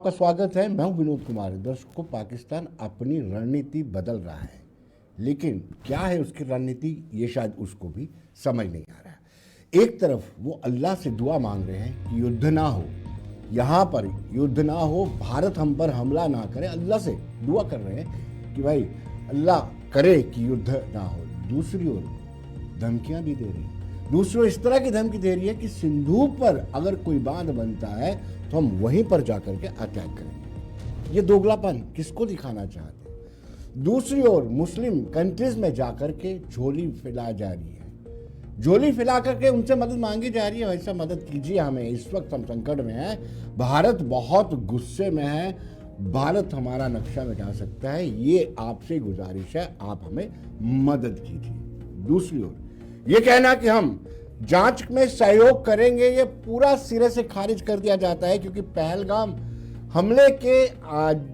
आपका स्वागत है। मैं हूं विनोद कुमार। दर्शकों, पाकिस्तान अपनी रणनीति बदल रहा है, लेकिन क्या है उसकी रणनीति ये शायद उसको भी समझ नहीं आ रहा है। एक तरफ वो अल्लाह से दुआ मांग रहे हैं कि युद्ध ना हो, यहाँ पर युद्ध ना हो, भारत हम पर हमला ना करे। अल्लाह से दुआ कर रहे हैं कि भाई अल्लाह करे कि युद्ध ना हो। दूसरी ओर धमकियां भी दे रही है। दूसरी ओर इस तरह की धमकी दे रही है कि सिंधु पर अगर कोई बांध बनता है तो हम वहीं पर जाकर के अटैक करेंगे। ये दोगलापन किसको दिखाना चाहते हैं? दूसरी ओर मुस्लिम कंट्रीज में जाकर के झोली फैला जा रही है, झोली फैला करके उनसे मदद मांगी जा रही है। वैसा मदद कीजिए हमें, इस वक्त हम संकट में हैं, भारत बहुत गुस्से में है, भारत हमारा नक्शा मिटा सकता है, ये आपसे गुजारिश है, आप हमें मदद कीजिए। दूसरी ओर ये कहना कि हम जांच में सहयोग करेंगे, ये पूरा सिरे से खारिज कर दिया जाता है, क्योंकि पहलगाम हमले के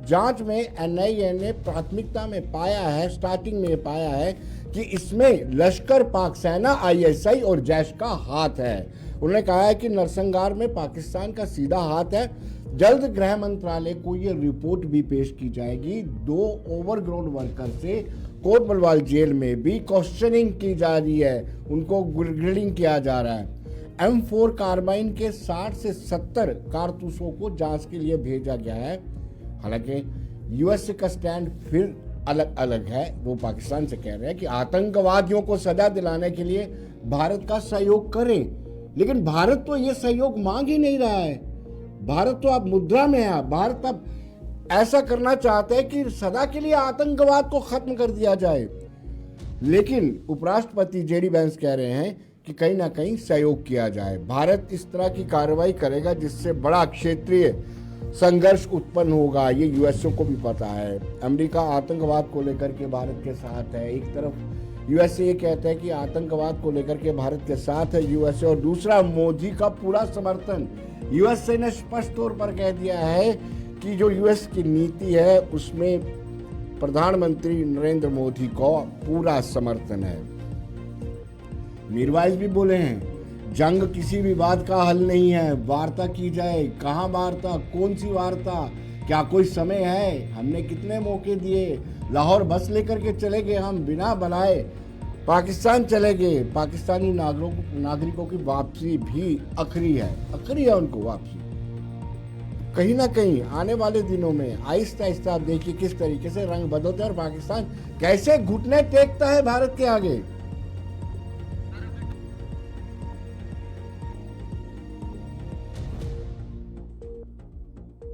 जांच में एनआईए ने प्राथमिकता में पाया है, स्टार्टिंग में पाया है कि इसमें लश्कर पाक सेना, आईएसआई और जैश का हाथ है। उन्होंने कहा है कि नरसंहार में पाकिस्तान का सीधा हाथ है। जल्द गृह मंत्रालय को ये रिपोर्ट भी पेश की जाएगी। 2 ओवरग्राउंड वर्कर से कोट बलवाल जेल में भी क्वेश्चनिंग की जा रही है, उनको ग्रिलिंग किया जा रहा है। M4 कार्बाइन के 60 से 70 कारतूसों को जांच के लिए भेजा गया है। हालांकि यूएसए का स्टैंड फिर अलग अलग है। वो पाकिस्तान से कह रहे हैं कि आतंकवादियों को सजा दिलाने के लिए भारत का सहयोग करें, लेकिन भारत तो ये सहयोग मांग ही नहीं रहा है। भारत तो अब मुद्रा में है। भारत अब ऐसा करना चाहते हैं कि सदा के लिए आतंकवाद को खत्म कर दिया जाए, लेकिन उपराष्ट्रपति जेडी वेंस कह रहे हैं कि कहीं ना कहीं सहयोग किया जाए। भारत इस तरह की कार्रवाई करेगा जिससे बड़ा क्षेत्रीय संघर्ष उत्पन्न होगा, ये यूएसए को भी पता है। अमेरिका आतंकवाद को लेकर के भारत के साथ है। एक तरफ यूएसए ये कहता है कि आतंकवाद को लेकर के भारत के साथ है यूएसए, और दूसरा मोदी का पूरा समर्थन। यूएसए ने स्पष्ट तौर पर कह दिया है कि जो यूएस की नीति है उसमें प्रधानमंत्री नरेंद्र मोदी को पूरा समर्थन है। मीरवाइज भी बोले हैं, जंग किसी भी बात का हल नहीं है, वार्ता की जाए। कहाँ वार्ता? कौन सी वार्ता? क्या कोई समय है? हमने कितने मौके दिए? लाहौर बस लेकर के चले गए, हम बिना बुलाए पाकिस्तान चले गए। पाकिस्तानी नागरिकों की वापसी भी अखरी है उनको वापसी। कहीं ना कहीं आने वाले दिनों में आहिस्ता आहिस्ता आप देखिए किस तरीके से रंग बदलते हैं और पाकिस्तान कैसे घुटने टेकता है भारत के आगे।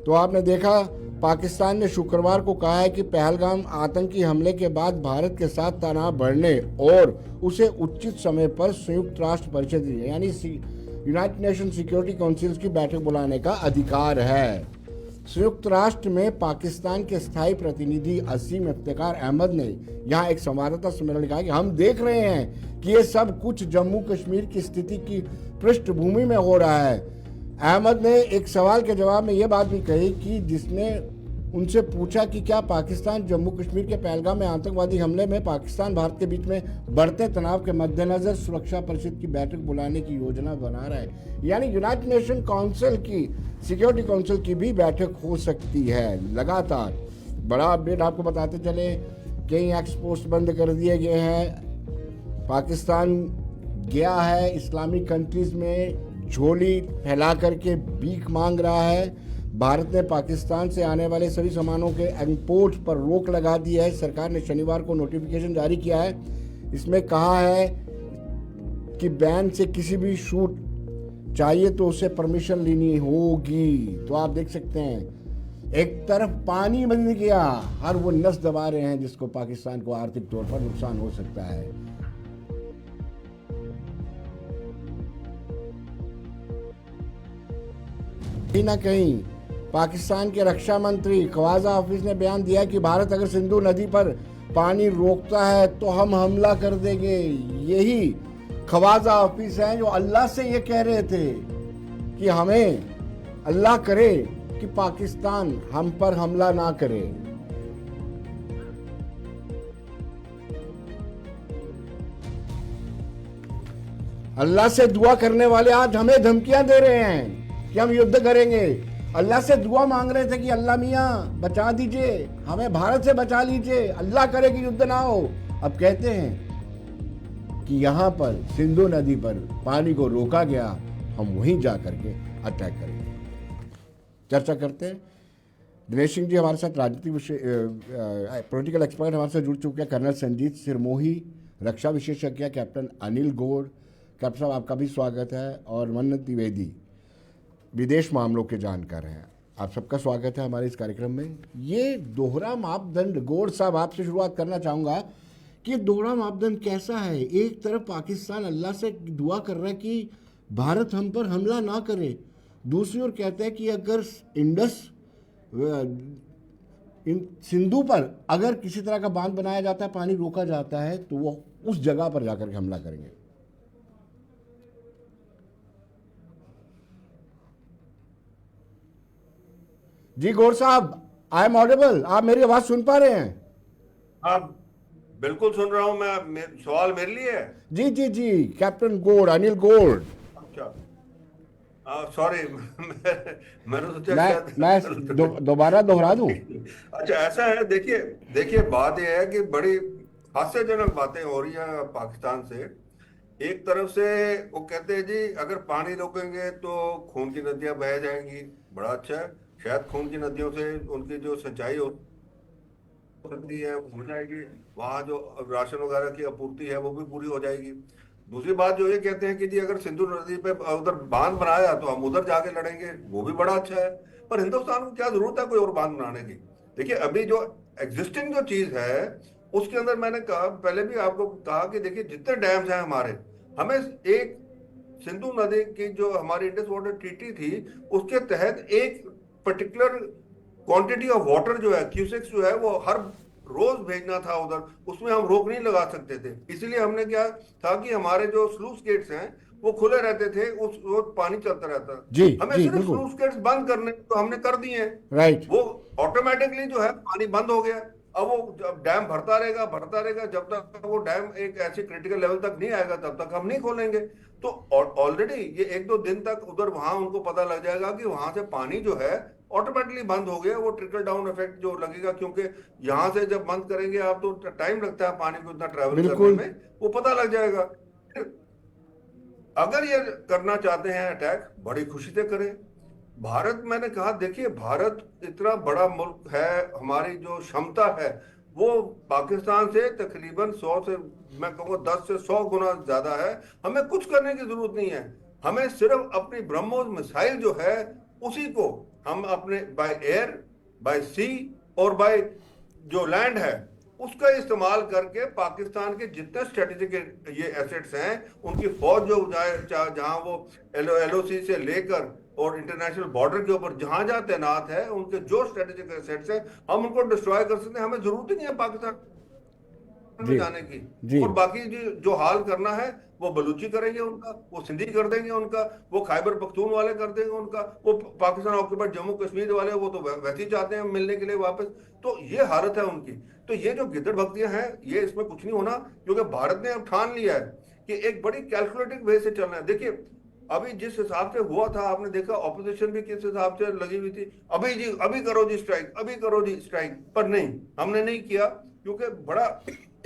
तो आपने देखा, पाकिस्तान ने शुक्रवार को कहा है कि पहलगाम आतंकी हमले के बाद भारत के साथ तनाव बढ़ने और उसे उचित समय पर संयुक्त राष्ट्र परिषद यानी यूनाइटेड नेशन सिक्योरिटी काउंसिल की बैठक बुलाने का अधिकार है। संयुक्त राष्ट्र में पाकिस्तान के स्थायी प्रतिनिधि असीम इफ्तिकार अहमद ने यहाँ एक संवाददाता सम्मेलन में कहा कि हम देख रहे हैं कि ये सब कुछ जम्मू कश्मीर की स्थिति की पृष्ठभूमि में हो रहा है। अहमद ने एक सवाल के जवाब में ये बात भी कही कि जिसने उनसे पूछा कि क्या पाकिस्तान जम्मू कश्मीर के पहलगाम में आतंकवादी हमले में पाकिस्तान भारत के बीच में बढ़ते तनाव के मद्देनजर सुरक्षा परिषद की बैठक बुलाने की योजना बना रहा है, यानी यूनाइटेड नेशन काउंसिल की, सिक्योरिटी काउंसिल की भी बैठक हो सकती है। लगातार बड़ा अपडेट आपको बताते चले, कई एक्सपोर्ट बंद कर दिए गए हैं। पाकिस्तान गया है इस्लामिक कंट्रीज में, झोली फैला करके भीख मांग रहा है। भारत ने पाकिस्तान से आने वाले सभी सामानों के इंपोर्ट पर रोक लगा दी है। सरकार ने शनिवार को नोटिफिकेशन जारी किया है। इसमें कहा है कि बैन से किसी भी शूट चाहिए तो उसे परमिशन लेनी होगी। तो आप देख सकते हैं, एक तरफ पानी बंद किया, हर वो नस दबा रहे हैं जिसको पाकिस्तान को आर्थिक तौर पर नुकसान हो सकता है। कहीं ना कहीं पाकिस्तान के रक्षा मंत्री ख्वाजा हफीज ने बयान दिया कि भारत अगर सिंधु नदी पर पानी रोकता है तो हम हमला कर देंगे। यही ख्वाजा हफीज हैं जो अल्लाह से ये कह रहे थे कि हमें अल्लाह करे कि पाकिस्तान हम पर हमला ना करे। अल्लाह से दुआ करने वाले आज हमें धमकियां दे रहे हैं कि हम युद्ध करेंगे। अल्लाह से दुआ मांग रहे थे कि अल्लाह मियाँ बचा दीजिए, हमें भारत से बचा लीजिए, अल्लाह करे कि युद्ध ना हो। अब कहते हैं कि यहाँ पर सिंधु नदी पर पानी को रोका गया, हम वहीं जा करके अटैक करेंगे। चर्चा करते हैं। दिनेश सिंह जी हमारे साथ राजनीतिक विषय पॉलिटिकल एक्सपर्ट हमारे साथ जुड़ चुके हैं। कर्नल संजीत सिरमोही, रक्षा विशेषज्ञ कैप्टन अनिल गौड़। कैप्टन साहब आपका भी स्वागत है। और मन्नत द्विवेदी विदेश मामलों के जानकार हैं, आप सबका स्वागत है हमारे इस कार्यक्रम में। ये दोहरा मापदंड, गौड़ साहब आपसे शुरुआत करना चाहूँगा कि दोहरा मापदंड कैसा है? एक तरफ पाकिस्तान अल्लाह से दुआ कर रहा है कि भारत हम पर हमला ना करे, दूसरी ओर कहते हैं कि अगर सिंधु पर अगर किसी तरह का बांध बनाया जाता है, पानी रोका जाता है, तो वो उस जगह पर जाकर के हमला करेंगे। जी गौर साहब, आई एम ऑडिबल? आप मेरी आवाज सुन पा रहे हैं? हाँ, बिल्कुल सुन रहा हूं मैं। सवाल मेरे लिए है? जी जी जी, कैप्टन गौड़, अनिल गौड़। अच्छा, सॉरी मैंने सोचा मैं दोबारा दोहरा दूं? अच्छा, ऐसा है, देखिए देखिए, बात यह है कि बड़ी हास्यजनक बातें हो रही हैं पाकिस्तान से। एक तरफ से वो कहते हैं जी अगर पानी रोकेंगे तो खून की नदियां बह जाएंगी, बड़ा अच्छा है, शायद खून की नदियों से उनकी जो सिंचाई हो सकती है हो जाएगी, वहां जो राशन वगैरह की आपूर्ति है वो भी पूरी हो जाएगी। दूसरी बात जो ये कहते हैं कि जी अगर सिंधु नदी पे उधर बांध बनाया तो हम उधर जाके लड़ेंगे, वो भी बड़ा अच्छा है। पर हिंदुस्तान को क्या जरूरत है कोई और बांध बनाने की? देखिए, अभी जो एग्जिस्टिंग जो चीज है उसके अंदर मैंने कहा, पहले भी आपको कहा कि देखिए जितने डैम्स हैं हमारे, हमें एक सिंधु नदी की जो हमारी इंडस वाटर ट्रीटी थी उसके तहत एक पर्टिकुलर क्वांटिटी ऑफ वाटर जो है, क्यूसेक्स जो है, वो हर रोज भेजना था उधर, उसमें हम रोक नहीं लगा सकते थे। इसलिए हमने क्या था कि हमारे जो स्लूस गेट्स हैं वो खुले रहते थे, उस रोज पानी चलता रहता। जी हमें जी, सिर्फ बिल्कुल स्लूस गेट्स बंद करने तो हमने कर दिए हैं, राइट। वो ऑटोमेटिकली जो है पानी बंद हो गया। अब वो जब डैम भरता रहेगा, जब तक वो डैम एक ऐसे क्रिटिकल लेवल तक नहीं आएगा तब तक हम नहीं खोलेंगे। तो ऑलरेडी ये 1-2 दिन तक उधर वहां उनको पता लग जाएगा कि वहां से पानी जो है ऑटोमेटिकली बंद हो गया। वो ट्रिकल डाउन इफेक्ट जो लगेगा, क्योंकि यहाँ से जब बंद करेंगे आप तो टाइम लगता है पानी को इतना ट्रेवल करने में, वो पता लग जाएगा। अगर ये करना चाहते हैं अटैक, बड़ी खुशी से करें। भारत, मैंने कहा देखिए भारत इतना बड़ा मुल्क है, हमारी जो क्षमता है वो पाकिस्तान से तकरीबन 100 से, मैं कहूँगा 10 से 100 गुना ज्यादा है। हमें कुछ करने की जरूरत नहीं है, हमें सिर्फ अपनी ब्रह्मोस मिसाइल जो है उसी को हम अपने बाय एयर, बाय सी और बाय जो लैंड है उसका इस्तेमाल करके पाकिस्तान के जितने स्ट्रेटेजिक ये एसेट्स हैं, उनकी फौज जो जाए जहां वो LOC से लेकर और इंटरनेशनल बॉर्डर के ऊपर जहां जहां तैनात है, उनके जो स्ट्रेटेजिक एसेट्स हैं हम उनको डिस्ट्रॉय कर सकते हैं। हमें जरूरत ही नहीं है पाकिस्तान में जाने की। जी और बाकी जो हाल करना है वो बलूची करेंगे उनका, वो सिंधी कर देंगे उनका, वो खैबर पख्तून वाले कर देंगे उनका, वो पाकिस्तान ऑक्यूपाइड जम्मू कश्मीर वाले वो तो वैसे ही चाहते हैं मिलने के लिए वापस। तो ये हालत है उनकी। तो ये जो गिद्दड़ भक्तियां हैं, ये इसमें कुछ नहीं होना, क्योंकि भारत ने अब ठान लिया है कि एक बड़ी कैलकुलेटिव वे से चलना है। देखिए अभी जिस हिसाब से हुआ था, आपने देखा ऑपोजिशन भी किस हिसाब से लगी हुई थी, अभी जी अभी करो जी स्ट्राइक, अभी करो जी स्ट्राइक, पर नहीं, हमने नहीं किया, क्योंकि बड़ा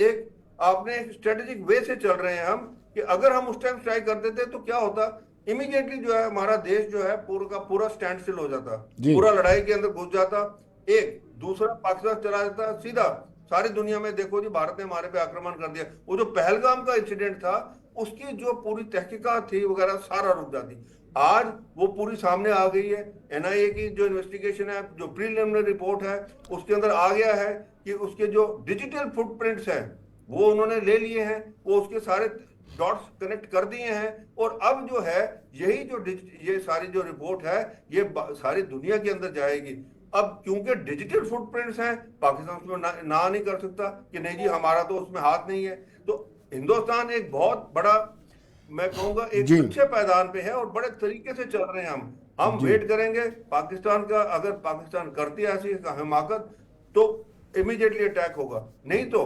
एक आपने एक स्ट्रेटेजिक वे से चल रहे हैं हम, कि अगर हम उस टाइम स्ट्राइक कर देते तो क्या होता, इमीडिएटली जो है हमारा देश जो है पूरा का पूरा स्टैंड स्टिल हो जाता, पूरा लड़ाई के अंदर घुस जाता, एक दूसरा पाकिस्तान चला जाता सीधा। सारी दुनिया में देखो जी भारत ने हमारे पे आक्रमण कर दिया। वो जो पहलगाम का इंसिडेंट था उसकी जो पूरी तहकीकात थी वगैरह सारा रुक जाती। आज वो पूरी सामने आ गई है। NIA की जो इन्वेस्टिगेशन है, जो प्रीलिमिनरी रिपोर्ट है, उसके अंदर आ गया है कि उसके जो डिजिटल फुटप्रिंट्स हैं वो उन्होंने ले लिए हैं, वो उसके सारे डॉट्स कनेक्ट कर दिए हैं। और अब जो है यही जो ये सारी जो रिपोर्ट है ये सारी दुनिया के अंदर जाएगी। अब क्योंकि डिजिटल फुटप्रिंट्स हैं, पाकिस्तान उसमें ना नहीं कर सकता कि नहीं जी हमारा तो उसमें हाथ नहीं है। तो हिंदुस्तान एक बहुत बड़ा, मैं कहूंगा एक अच्छे पैदान पे है और बड़े तरीके से चल रहे हैं हम वेट करेंगे पाकिस्तान का। अगर पाकिस्तान करती है ऐसी हिमाकत तो इमीडिएटली अटैक होगा, नहीं तो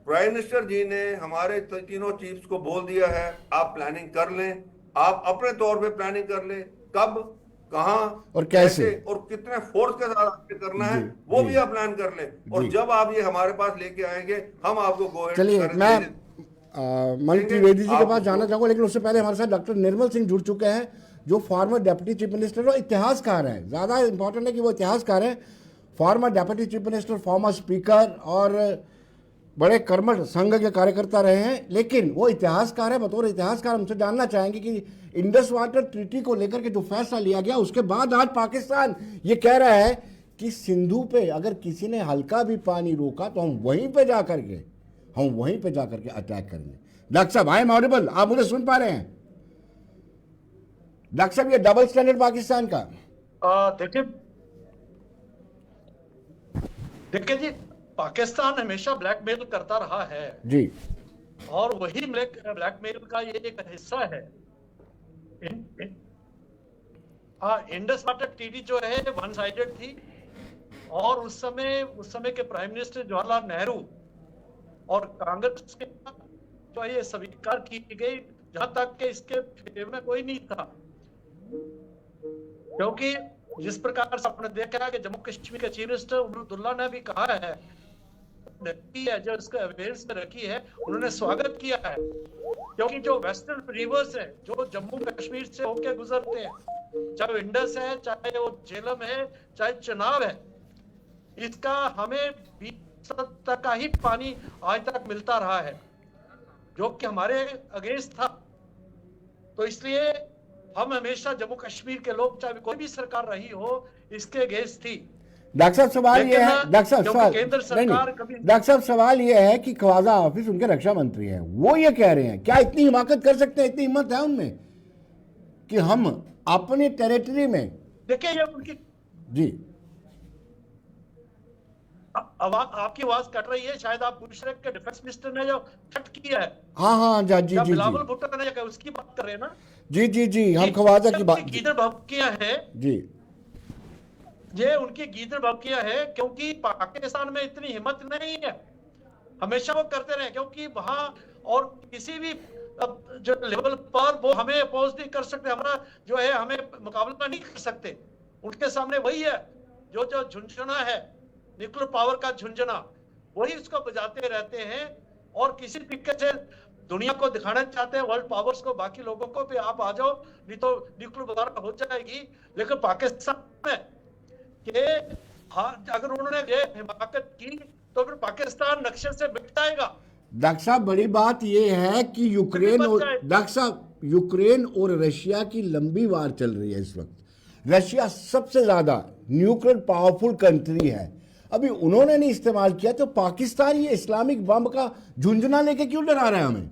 प्राइम मिनिस्टर जी ने हमारे तीनों चीफ्स को बोल दिया है, आप प्लानिंग कर लें, आप अपने तौर पे प्लानिंग कर लें, कब कहाँ और कैसे और कितने फोर्स के साथ आपने करना है, जी वो जी भी आप प्लान कर लें। और जी। जब आप ये हमारे पास लेके आएंगे, हम आपको गो अहेड चलिए, कर मैं दे मल देंगे, त्रिवेदी जी के आप पास उसको। जाना चाहूँगा, लेकिन उससे पहले हमारे साथ डॉक्टर निर्मल सिंह जुड़ चुके हैं, जो फॉर्मर डेप्यूटी चीफ मिनिस्टर और इतिहासकार हैं। ज़्यादा इंपॉर्टेंट है कि वो इतिहासकार हैं, farmer deputy chief minister, farmer speaker और बड़े कर्मठ संघ के कार्यकर्ता रहे हैं, लेकिन वो इतिहासकार है। बतौर इतिहासकार हमसे जानना चाहेंगे कि इंडस वाटर ट्रीटी को लेकर के जो फैसला लिया गया, उसके बाद आज पाकिस्तान ये कह रहा है कि सिंधु पे अगर किसी ने हल्का भी पानी रोका तो हम वहीं पे जा करके अटैक करेंगे। डॉक्टर साहब, आई एम ऑडिबल? आप मुझे सुन पा रहे हैं? डॉक्टर साहब, ये डबल स्टैंडर्ड पाकिस्तान का। देखिए देखिए जी, पाकिस्तान हमेशा ब्लैकमेल करता रहा है जी और वही ब्लैकमेल का ये एक हिस्सा है। इंडस वाटर ट्रीटी जो है वन साइडेड थी, और उस समय के प्राइम मिनिस्टर जवाहरलाल नेहरू और कांग्रेस के जो है ये स्वीकार की गई, जहां तक कि इसके फेवर में कोई नहीं था। क्योंकि जिस प्रकार से आपने देखा कि जम्मू कश्मीर के चीफ मिनिस्टर उमरुद्दुल्ला ने भी कहा है, जो इसको अवेयरनेस में रखी है, उन्होंने स्वागत किया है। क्योंकि जो वेस्टर्न रिवर्स है जो जम्मू कश्मीर से होके गुजरते हैं, चाहे वो इंडस है, चाहे वो झेलम है, चाहे चनाब है, इसका हमें 20% तक का ही पानी आज तक मिलता रहा है, जो कि हमारे अगेंस्ट था। तो इसलिए हम हमेशा जम्मू कश्मीर के लोग, चाहे कोई भी सरकार रही हो, इसके अगेंस्ट थी। डॉक्टर साहब, सवाल ये है, डॉक्टर साहब सवाल, केंद्र नहीं सरकार नहीं, डॉक्टर साहब सवाल ये है कि ख्वाजा हाफिज उनके रक्षा मंत्री हैं, वो ये कह रहे हैं, क्या इतनी हिमाकत कर सकते हैं, इतनी हिम्मत है उनमें कि हम अपने टेरिटरी में। देखिए ये उनकी जी, आपकी आवाज कट रही है, शायद आप पूछ रहे हैं कि डिफेंस मिनिस्टर ने जो थ्रेट किया है, हाँ जी जी जी बिलावल भुट्टो ने, उसकी बात कर रहे हैं ना? जी, हम ख्वाजा की बात। गीदड़ भभकियां है जी, ये उनकी गीदड़ भभकियां है, क्योंकि पाकिस्तान में इतनी हिम्मत नहीं है। हमेशा वो करते रहे, क्योंकि वहां और किसी भी जो लेवल पर वो हमें अपोज नहीं कर सकते, हमारा जो है हमें मुकाबला नहीं कर सकते। उनके सामने वही है, जो झुंझुना है, न्यूक्लियर पावर का झुंझुना, वही उसको बजाते रहते हैं। और किसी तरीके से दुनिया को दिखाना चाहते हैं, वर्ल्ड पावर्स को, बाकी लोगों को भी, आप आ जाओ, नहीं तो न्यूक्लियर वगैरह हो जाएगी। लेकिन पाकिस्तान में कि अगर उन्होंने ये हिमाकत की तो फिर पाकिस्तान नक्शे से मिट जाएगा। डॉक्टर साहब, बड़ी बात यह है कि यूक्रेन और डॉक्टर साहब, यूक्रेन और रशिया की लंबी वार चल रही है इस वक्त। रशिया सबसे ज्यादा न्यूक्लियर पावरफुल कंट्री है, अभी उन्होंने नहीं इस्तेमाल किया, तो पाकिस्तान ये इस्लामिक बम का झुंझुना लेके क्यों डरा रहा है हमें?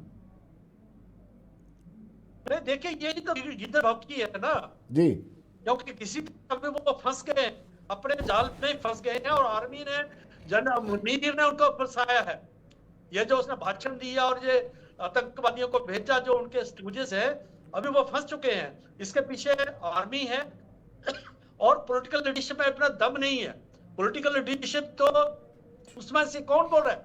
अरे देखिए, यही तो गीदड़ भभकी है ना जी, क्योंकि किसी तरह में वो फंस गए, अपने जाल में फंस गए हैं, और आर्मी ने, जनरल मुनीर ने उनको फंसाया है। ये जो उसने भाषण दिया और ये आतंकवादियों को भेजा, जो उनके स्टूडेंट्स है, अभी वो फंस चुके हैं। इसके पीछे आर्मी है और पॉलिटिकल लीडरशिप में अपना दम नहीं है। पॉलिटिकल लीडरशिप तो उसमें से कौन बोल रहा है?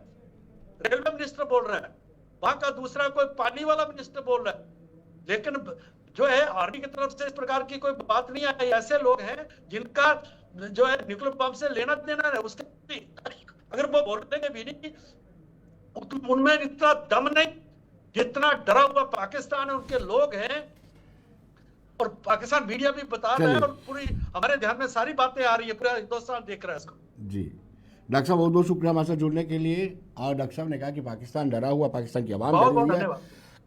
रेलवे मिनिस्टर बोल रहा है, वहां का दूसरा कोई पानी वाला मिनिस्टर बोल रहा है, लेकिन जो है आर्मी की तरफ से इस प्रकार की कोई बात नहीं आई। ऐसे लोग हैं जिनका जो है न्यूक्लियर बम से लेना देना है, उसके अगर वो बोलते भी नहीं, उनमें इतना दम नहीं जितना डरा हुआ पाकिस्तान है, उनके लोग हैं। और पाकिस्तान मीडिया भी बता रहा है, और पूरी हमारे ध्यान में सारी बातें आ रही है, पूरा हिंदुस्तान देख रहा है इसको। जी डॉक्टर साहब, बहुत बहुत शुक्रिया हमारे साथ जुड़ने के लिए। और डॉक्टर साहब ने कहा कि पाकिस्तान डरा हुआ, पाकिस्तान की आवाम डरी हुई है।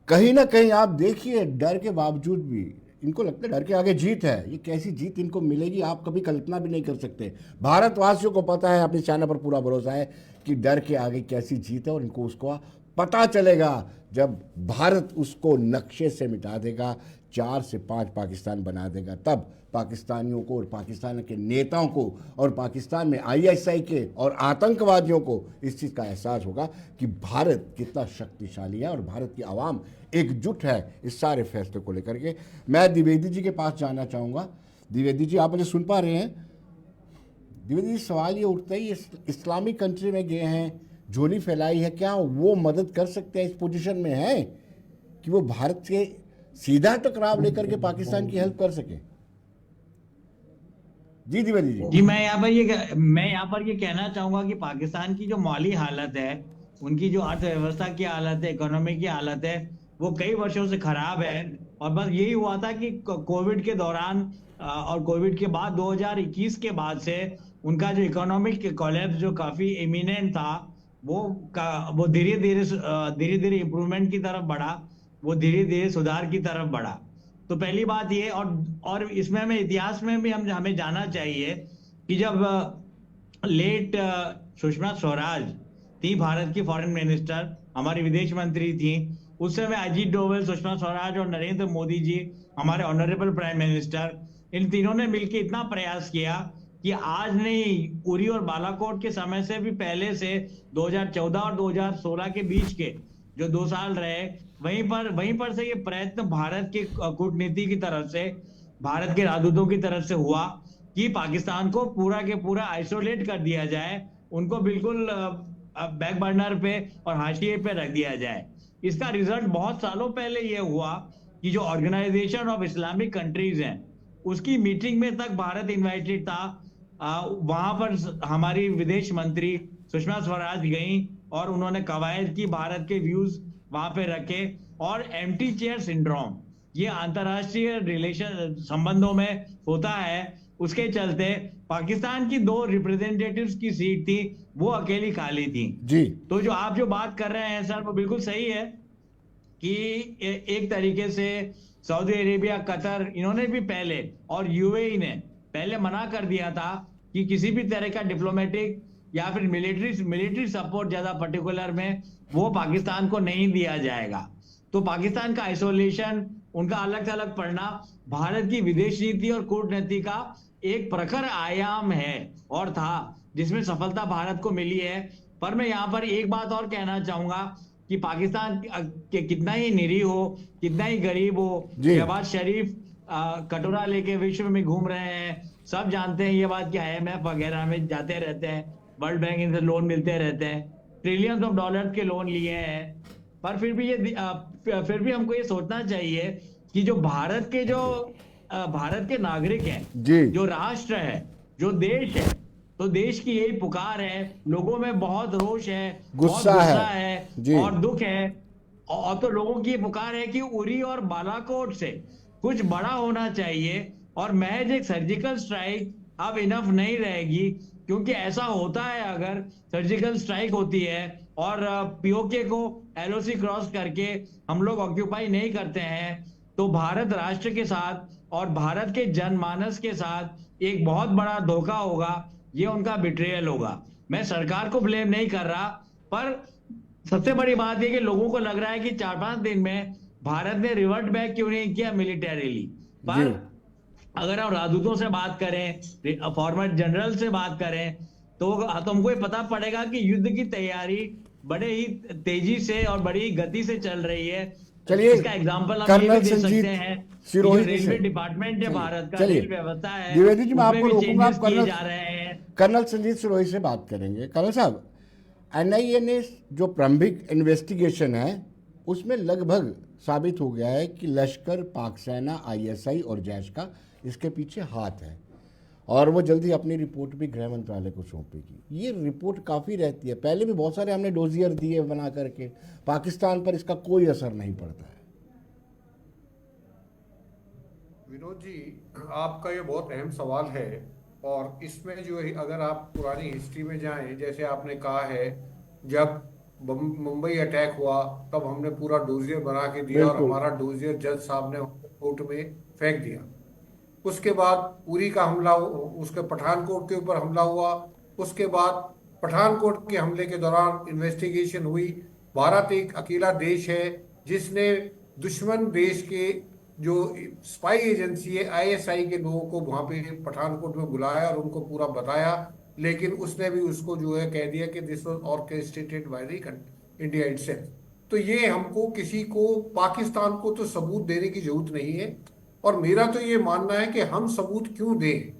कहीं ना कहीं आप देखिए, डर के बावजूद भी इनको लगता है डर के आगे जीत है। ये कैसी जीत इनको मिलेगी, आप कभी कल्पना भी नहीं कर सकते। भारतवासियों को पता है, अपने चैनल पर पूरा भरोसा है कि डर के आगे कैसी जीत है, और इनको उसको पता चलेगा जब भारत उसको नक्शे से मिटा देगा, 4 से 5 पाकिस्तान बना देगा। तब पाकिस्तानियों को और पाकिस्तान के नेताओं को और पाकिस्तान में ISI के और आतंकवादियों को इस चीज़ का एहसास होगा कि भारत कितना शक्तिशाली है और भारत की आवाम एकजुट है इस सारे फैसले को लेकर के। मैं द्विवेदी जी के पास जाना चाहूँगा। द्विवेदी जी, आप मुझे सुन पा रहे हैं? द्विवेदी जी, सवाल ये उठता है, इस्लामिक कंट्री में गए हैं, झोली फैलाई है, क्या वो मदद कर सकते हैं, इस पोजीशन में है कि वो भारत से सीधा टकराव लेकर के पाकिस्तान की हेल्प कर सके? जी द्विवेदी जी। जी मैं यहाँ पर ये कहना चाहूंगा कि पाकिस्तान की जो माली हालत है, उनकी जो अर्थव्यवस्था की हालत है, इकोनॉमी की हालत है, वो कई वर्षों से खराब है। और बस यही हुआ था कि कोविड के दौरान और कोविड के बाद 2021 के बाद से उनका जो इकोनॉमिक कोलैप्स जो काफी इमिनेंट था, वो धीरे धीरे इंप्रूवमेंट की तरफ बढ़ा, वो धीरे धीरे सुधार की तरफ बढ़ा। तो पहली बात ये, और इसमें हमें इतिहास में भी हमें जाना चाहिए कि जब लेट सुषमा स्वराज थी, भारत की फॉरेन मिनिस्टर, हमारी विदेश मंत्री थी, उस समय अजीत डोभाल, सुषमा स्वराज और नरेंद्र मोदी जी, हमारे ऑनरेबल प्राइम मिनिस्टर, इन तीनों ने मिलकर इतना प्रयास किया कि आज नहीं, उरी और बालाकोट के समय से भी पहले से 2014 और 2016 के बीच के जो 2 साल रहे, वहीं पर से ये प्रयत्न भारत के कूटनीति की तरफ से, भारत के राजदूतों की तरफ से हुआ कि पाकिस्तान को पूरा के पूरा आइसोलेट कर दिया जाए, उनको बिल्कुल बैक बर्नर पे और हाशिए पे रख दिया जाए। इसका रिजल्ट बहुत सालों पहले ये हुआ कि जो ऑर्गेनाइजेशन ऑफ इस्लामिक कंट्रीज हैं, उसकी मीटिंग में तक भारत इनवाइटेड था। वहां पर हमारी विदेश मंत्री सुषमा स्वराज गई और उन्होंने कवायद की, भारत के व्यूज वहां पे रखे। और एम्प्टी चेयर सिंड्रोम ये अंतरराष्ट्रीय रिलेशन संबंधों में होता है, उसके चलते पाकिस्तान की 2 रिप्रेजेंटेटिव्स की सीट थी, वो अकेली खाली थी जी। तो जो आप जो बात कर रहे हैं सर, वो बिल्कुल सही है कि एक तरीके से सऊदी अरेबिया, कतर, इन्होंने भी पहले, और यूएई ने पहले मना कर दिया था कि किसी भी तरह का डिप्लोमेटिक या फिर मिलिट्री सपोर्ट ज्यादा पर्टिकुलर में वो पाकिस्तान को नहीं दिया जाएगा। तो पाकिस्तान का आइसोलेशन, उनका अलग अलग पड़ना भारत की विदेश नीति और कूटनीति का एक प्रखर आयाम है और था, जिसमें सफलता भारत को मिली है। पर मैं यहाँ पर एक बात और कहना चाहूंगा कि पाकिस्तान के कितना ही निरीह हो, कितना ही गरीब हो, शहबाज शरीफ कटोरा लेके विश्व में घूम रहे हैं, सब जानते हैं ये बात कि IMF वगैरह में जाते रहते हैं, वर्ल्ड बैंक इनसे लोन मिलते रहते हैं, ट्रिलियंस ऑफ डॉलर्स के लोन लिए हैं। पर फिर भी हमको ये सोचना चाहिए कि जो भारत के नागरिक हैं, जो राष्ट्र है, जो देश है, तो देश की यही पुकार है, लोगों में बहुत रोष है, गुस्सा है और दुख है। और तो लोगों की पुकार है कि उरी और बालाकोट से कुछ बड़ा होना चाहिए, और महज एक सर्जिकल स्ट्राइक अब इनफ नहीं रहेगी। क्योंकि ऐसा होता है, अगर सर्जिकल स्ट्राइक होती है और POK को LOC क्रॉस करके हम लोग ऑक्यूपाई नहीं करते हैं, तो भारत राष्ट्र के साथ और भारत के जनमानस के साथ एक बहुत बड़ा धोखा होगा, ये उनका बिट्रेयल होगा। मैं सरकार को ब्लेम नहीं कर रहा, पर सबसे बड़ी बात यह कि लोगों को लग रहा है कि 4-5 दिन में भारत ने रिवर्ट बैक क्यों नहीं किया मिलिटरीली। पर अगर हम राजदूतों से बात करें, फॉर्मर जनरल से बात करें, तो हमको ये पता पड़ेगा कि युद्ध की तैयारी बड़े ही तेजी से और बड़ी गति से चल रही है। चलिए, इसका एग्जांपल हम ये भी दे सकते हैं, रेलवे डिपार्टमेंट है भारत का, रेल व्यवस्था है, द्विवेदी जी मैं आपको रोकूंगा, आप कर्नल संजीत सिरोही से बात करेंगे। कर्नल साहब, NIA जो प्रारंभिक इन्वेस्टिगेशन है उसमें लगभग साबित हो गया है कि लश्कर, पाक सेना, ISI और जैश का इसके पीछे हाथ है, और वो जल्दी अपनी रिपोर्ट भी गृह मंत्रालय को सौंपेगी। ये रिपोर्ट काफ़ी रहती है, पहले भी बहुत सारे हमने डोजियर दिए बना करके, पाकिस्तान पर इसका कोई असर नहीं पड़ता है। विनोद जी, आपका ये बहुत अहम सवाल है, और इसमें जो है अगर आप पुरानी हिस्ट्री में जाएं, जैसे आपने कहा है, जब मुंबई अटैक हुआ तब हमने पूरा डोजियर बना के दिया और हमारा डोजियर जज साहब ने कोर्ट में फेंक दिया। उसके बाद उरी का हमला, उसके पठानकोट के ऊपर हमला हुआ, उसके बाद पठानकोट के हमले के दौरान इन्वेस्टिगेशन हुई। भारत एक अकेला देश है जिसने दुश्मन देश के जो स्पाई एजेंसी है ISI के लोगों को वहां पे पठानकोट में बुलाया और उनको पूरा बताया, लेकिन उसने भी उसको जो है कह दिया कि this was orchestrated by the India itself. तो ये हमको किसी को, पाकिस्तान को तो सबूत देने की जरूरत नहीं है, और मेरा तो ये मानना है कि हम सबूत क्यों दें।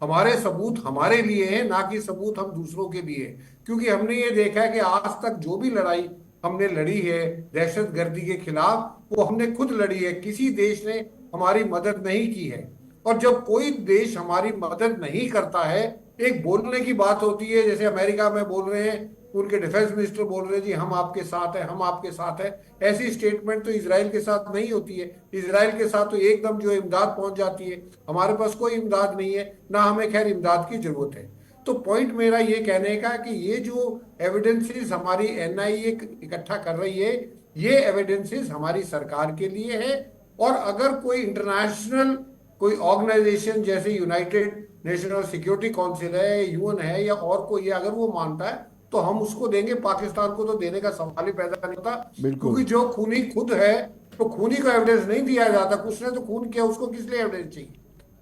हमारे सबूत हमारे लिए है, ना कि सबूत हम दूसरों के लिए, क्योंकि हमने ये देखा है कि आज तक जो भी लड़ाई हमने लड़ी है दहशतगर्दी के खिलाफ, वो हमने खुद लड़ी है, किसी देश ने हमारी मदद नहीं की है। और जब कोई देश हमारी मदद नहीं करता है, एक बोलने की बात होती है, जैसे अमेरिका में बोल रहे हैं, उनके डिफेंस मिनिस्टर बोल रहे हैं जी हम आपके साथ हैं, हम आपके साथ हैं। ऐसी स्टेटमेंट तो इसराइल के साथ नहीं होती है। इसराइल के साथ तो एकदम जो है इमदाद पहुंच जाती है। हमारे पास कोई इमदाद नहीं है, ना हमें खैर इमदाद की जरूरत है। तो पॉइंट मेरा ये कहने का कि ये जो एविडेंसेस हमारी एनआईए इकट्ठा कर रही है, ये एविडेंसेस हमारी सरकार के लिए है। और अगर कोई इंटरनेशनल कोई ऑर्गेनाइजेशन जैसे यूनाइटेड नेशनल सिक्योरिटी काउंसिल है, यूएन है, या और कोई है, अगर वो मानता है तो हम उसको देंगे। पाकिस्तान को तो देने का सवाल ही पैदा नहीं होता, क्योंकि बिल्कुल। जो खूनी खुद है, तो खूनी को एविडेंस नहीं दिया जाता। उसने तो खून किया, उसको किस लिए एविडेंस चाहिए?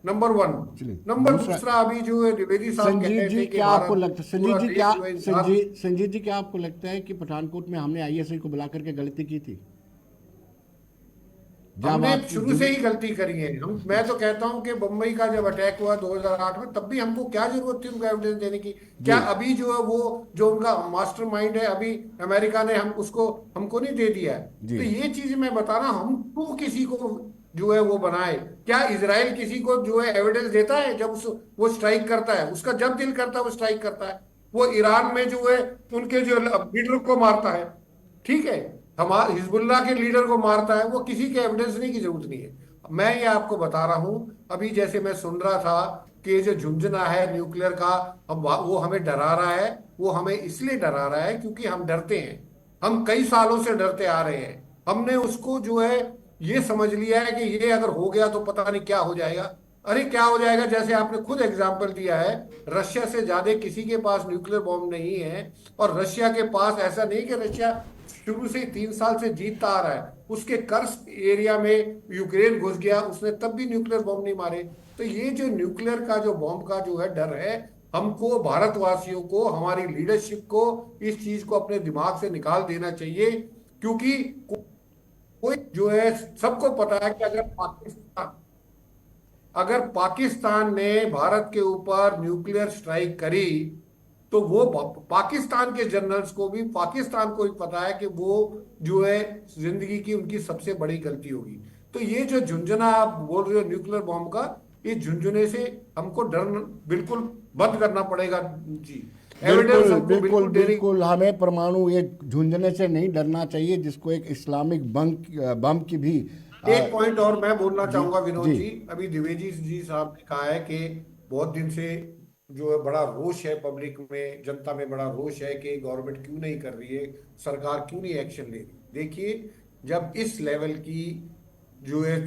Number one. चलिए नंबर दूसरा, दूसरा, अभी जो है द्विवेदी साहब कह संजीत रहे जी थे कि क्या आपको भारत लगता, पूरा देश जो है इंसाफ। संजीत जी क्या आपको लगता है कि पठानकोट में हमने आईएसआई को बुला करके गलती की थी? जब हमने आप शुरू से ही गलती करी है। मैं तो कहता हूं कि बम्बई का जब अटैक हुआ 2008 में, तब भी हमको क्या जरूरत थी उनको एविडेंस देने की? जी क्या अभी जो है वो जो उनका मास्टरमाइंड है, अभी अमेरिका ने हम उसको हमको नहीं दे दिया है? जी तो ये चीज मैं बता रहा हूं, हम क्यों किसी को जो है वो बनाए? क्या इसराइल किसी को जो है एविडेंस देता है जब वो स्ट्राइक करता है? उसका जब दिल करता है वो स्ट्राइक करता है। वो ईरान में जो है उनके जो लीडर को मारता है, ठीक है, हमारे हिजबुल्लाह के लीडर को मारता है, वो किसी के एविडेंस नहीं की जरूरत नहीं है। मैं ये आपको बता रहा हूं, अभी जैसे मैं सुन रहा था कि ये जो झुंझुना है न्यूक्लियर का, हम वो हमें डरा रहा है। वो हमें इसलिए डरा रहा है क्योंकि हम डरते हैं। हम कई सालों से डरते आ रहे हैं। हमने उसको जो है ये समझ लिया है कि ये अगर हो गया तो पता नहीं क्या हो जाएगा। अरे क्या हो जाएगा, जैसे आपने खुद एग्जाम्पल दिया है, रशिया से ज्यादा किसी के पास न्यूक्लियर बॉम्ब नहीं है। और रशिया के पास ऐसा नहीं कि रशिया शुरू से 3 साल से जीतता आ रहा है, उसके कर्स्क एरिया में यूक्रेन घुस गया, उसने तब भी न्यूक्लियर बॉम्ब नहीं मारे। तो ये जो न्यूक्लियर का जो बॉम्ब का जो है डर है, हमको भारतवासियों को, हमारी लीडरशिप को इस चीज को अपने दिमाग से निकाल देना चाहिए। क्योंकि कोई जो है, सबको पता है कि अगर पाकिस्तान ने भारत के ऊपर न्यूक्लियर स्ट्राइक करी, तो वो पाकिस्तान के जनरल्स को भी, पाकिस्तान को भी पता है कि वो जो है जिंदगी की उनकी सबसे बड़ी गलती होगी। तो ये जो झुंझुना आप बोल रहे हो न्यूक्लियर बॉम्ब का, इस झुंझुने से हमको डर बिल्कुल बंद करना पड़ेगा जी। एविडेंस बिल्कुल हमको बिल्कुल बिल्कुल देने। बिल्कुल, हमें परमाणु एक झुंझुने से नहीं डरना चाहिए, जिसको एक इस्लामिक बम की भी एक पॉइंट और मैं बोलना जी चाहूंगा विनोद जी जी। अभी द्विवेदी जी साहब ने कहा है कि बहुत दिन से जो है बड़ा रोष है, पब्लिक में, जनता में बड़ा रोष है कि गवर्नमेंट क्यों नहीं कर रही है, सरकार क्यों नहीं एक्शन ले रही। देखिए, जब इस लेवल की जो है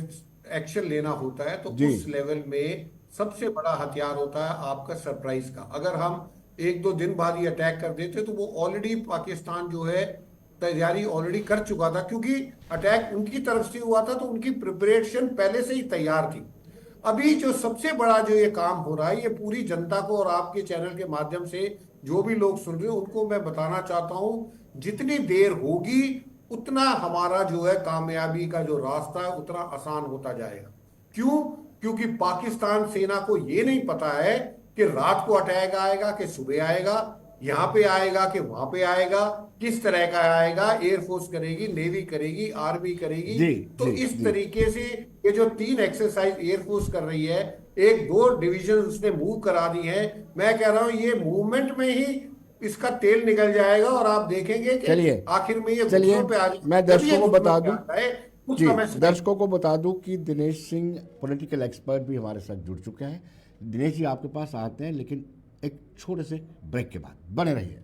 एक्शन लेना होता है, तो जी उस लेवल में सबसे बड़ा हथियार होता है आपका सरप्राइज का। अगर हम 1-2 दिन बाद ही अटैक कर देते तो वो ऑलरेडी पाकिस्तान जो है तैयारी ऑलरेडी कर चुका था, क्योंकि अटैक उनकी तरफ से हुआ था तो उनकी प्रिपरेशन पहले से ही तैयार थी। अभी जो सबसे बड़ा जो ये काम हो रहा है, ये पूरी जनता को और आपके चैनल के माध्यम से जो भी लोग सुन रहे हैं उनको मैं बताना चाहता हूं, जितनी देर होगी उतना हमारा जो है कामयाबी का जो रास्ता है उतना आसान होता जाएगा। क्यों? क्योंकि पाकिस्तान सेना को ये नहीं पता है कि रात को अटैक आएगा कि सुबह आएगा, यहाँ पे आएगा कि वहां पे आएगा, किस तरह का आएगा, एयरफोर्स करेगी, नेवी करेगी, आर्मी करेगी। जी तो जी इस जी तरीके से ये जो 3 एक्सरसाइज एयरफोर्स कर रही है, 1-2 डिवीजन उसने मूव करा दी है। मैं कह रहा हूं ये मूवमेंट में ही इसका तेल निकल जाएगा और आप देखेंगे कि चलिए आखिर में ये चलिए, घुटनों पे आ मैं जाए। जब दर्शकों ये को घुटनों बता पे दूं, आता है कुछ जी समय से नहीं। दर्शकों को बता दूं कि दिनेश सिंह पॉलिटिकल एक्सपर्ट भी हमारे साथ जुड़ चुके हैं। दिनेश जी आपके पास आते हैं, लेकिन एक छोटे से ब्रेक के बाद बने रहिए।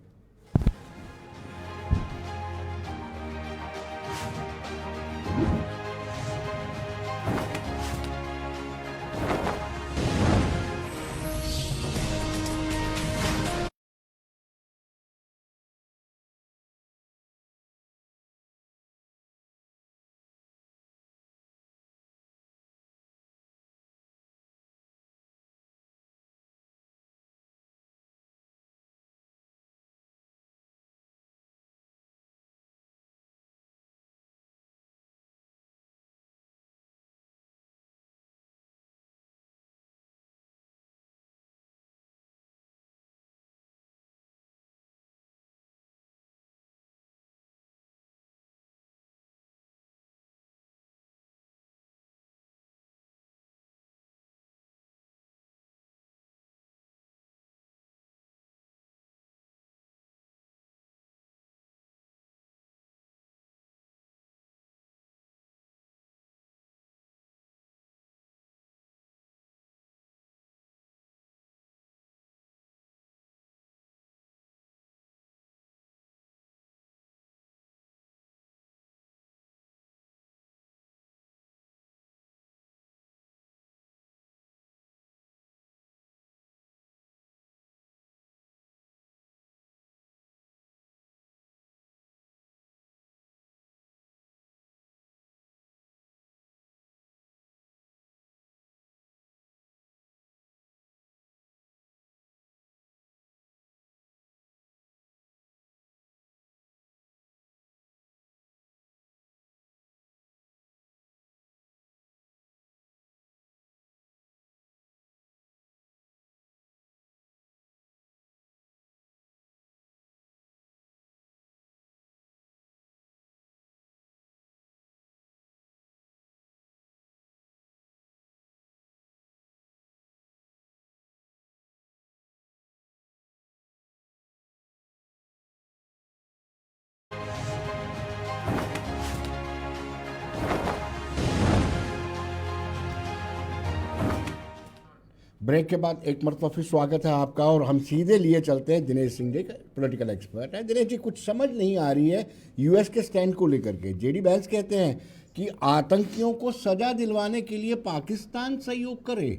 ब्रेक के बाद एक मरतबा फिर स्वागत है आपका और हम सीधे लिए चलते हैं दिनेश सिंह जी, पॉलिटिकल एक्सपर्ट है। दिनेश जी, कुछ समझ नहीं आ रही है यूएस के स्टैंड को लेकर के। जेडी वैंस कहते हैं कि आतंकियों को सजा दिलवाने के लिए पाकिस्तान सहयोग करे,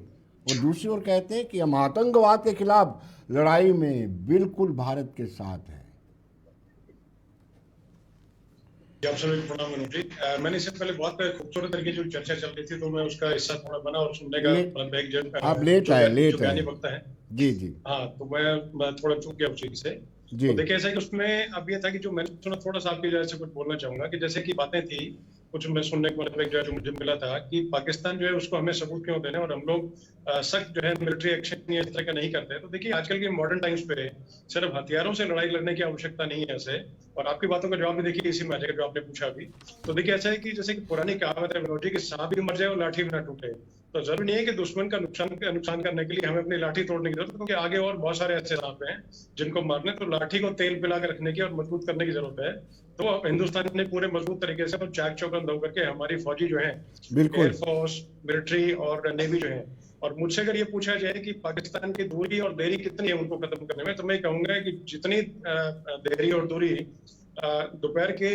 और दूसरी ओर कहते हैं कि हम आतंकवाद के खिलाफ लड़ाई में बिल्कुल भारत के साथ हैं। आप सभी को प्रणाम मनोज जी। मैंने इससे पहले बहुत खूबसूरत तरीके जो चर्चा चल रही थी तो मैं उसका हिस्सा थोड़ा बना और सुनने का आप लेट आए ज्ञानी वक्ता है जी जी। हाँ, तो मैं थोड़ा चूक गया उस चीज से। तो देखिए ऐसा कि उसमें अब ये था कि जो मैंने सुना थोड़ा सा आपकी वजह से कुछ बोलना चाहूंगा कि जैसे कि बातें थी कुछ मैं सुनने को जो मुझे मिला था कि पाकिस्तान जो है उसको हमें सबूत क्यों देना और हम लोग सख्त जो है मिलिट्री एक्शन इस तरह का नहीं करते। तो देखिए आजकल के मॉडर्न टाइम्स पे सिर्फ हथियारों से लड़ाई लड़ने की आवश्यकता नहीं है ऐसे, और आपकी बातों का जवाब भी देखिए इसी में आ जाएगा जो आपने पूछा अभी। तो देखिए ऐसा है कि जैसे कि पुरानी कहावत है विनोद जी कि सांप भी मर जाए और लाठी भी ना टूटे। तो जरूरी नहीं है कि दुश्मन का नुकसान करने के लिए हमें अपनी लाठी तोड़ने की जरूरत है, क्योंकि आगे और बहुत सारे ऐसे सांप हैं जिनको मारने, तो लाठी को तेल पिला के रखने की और मजबूत करने की जरूरत है। तो हिंदुस्तान ने पूरे मजबूत तरीके से चाक चौबंद होकर के हमारी फौजी जो है, एयरफोर्स, मिलिट्री और नेवी जो है, और मुझसे अगर ये पूछा जाए कि पाकिस्तान की दूरी और देरी कितनी है उनको खत्म करने में, तो मैं कहूंगा कि जितनी देरी और दूरी दोपहर के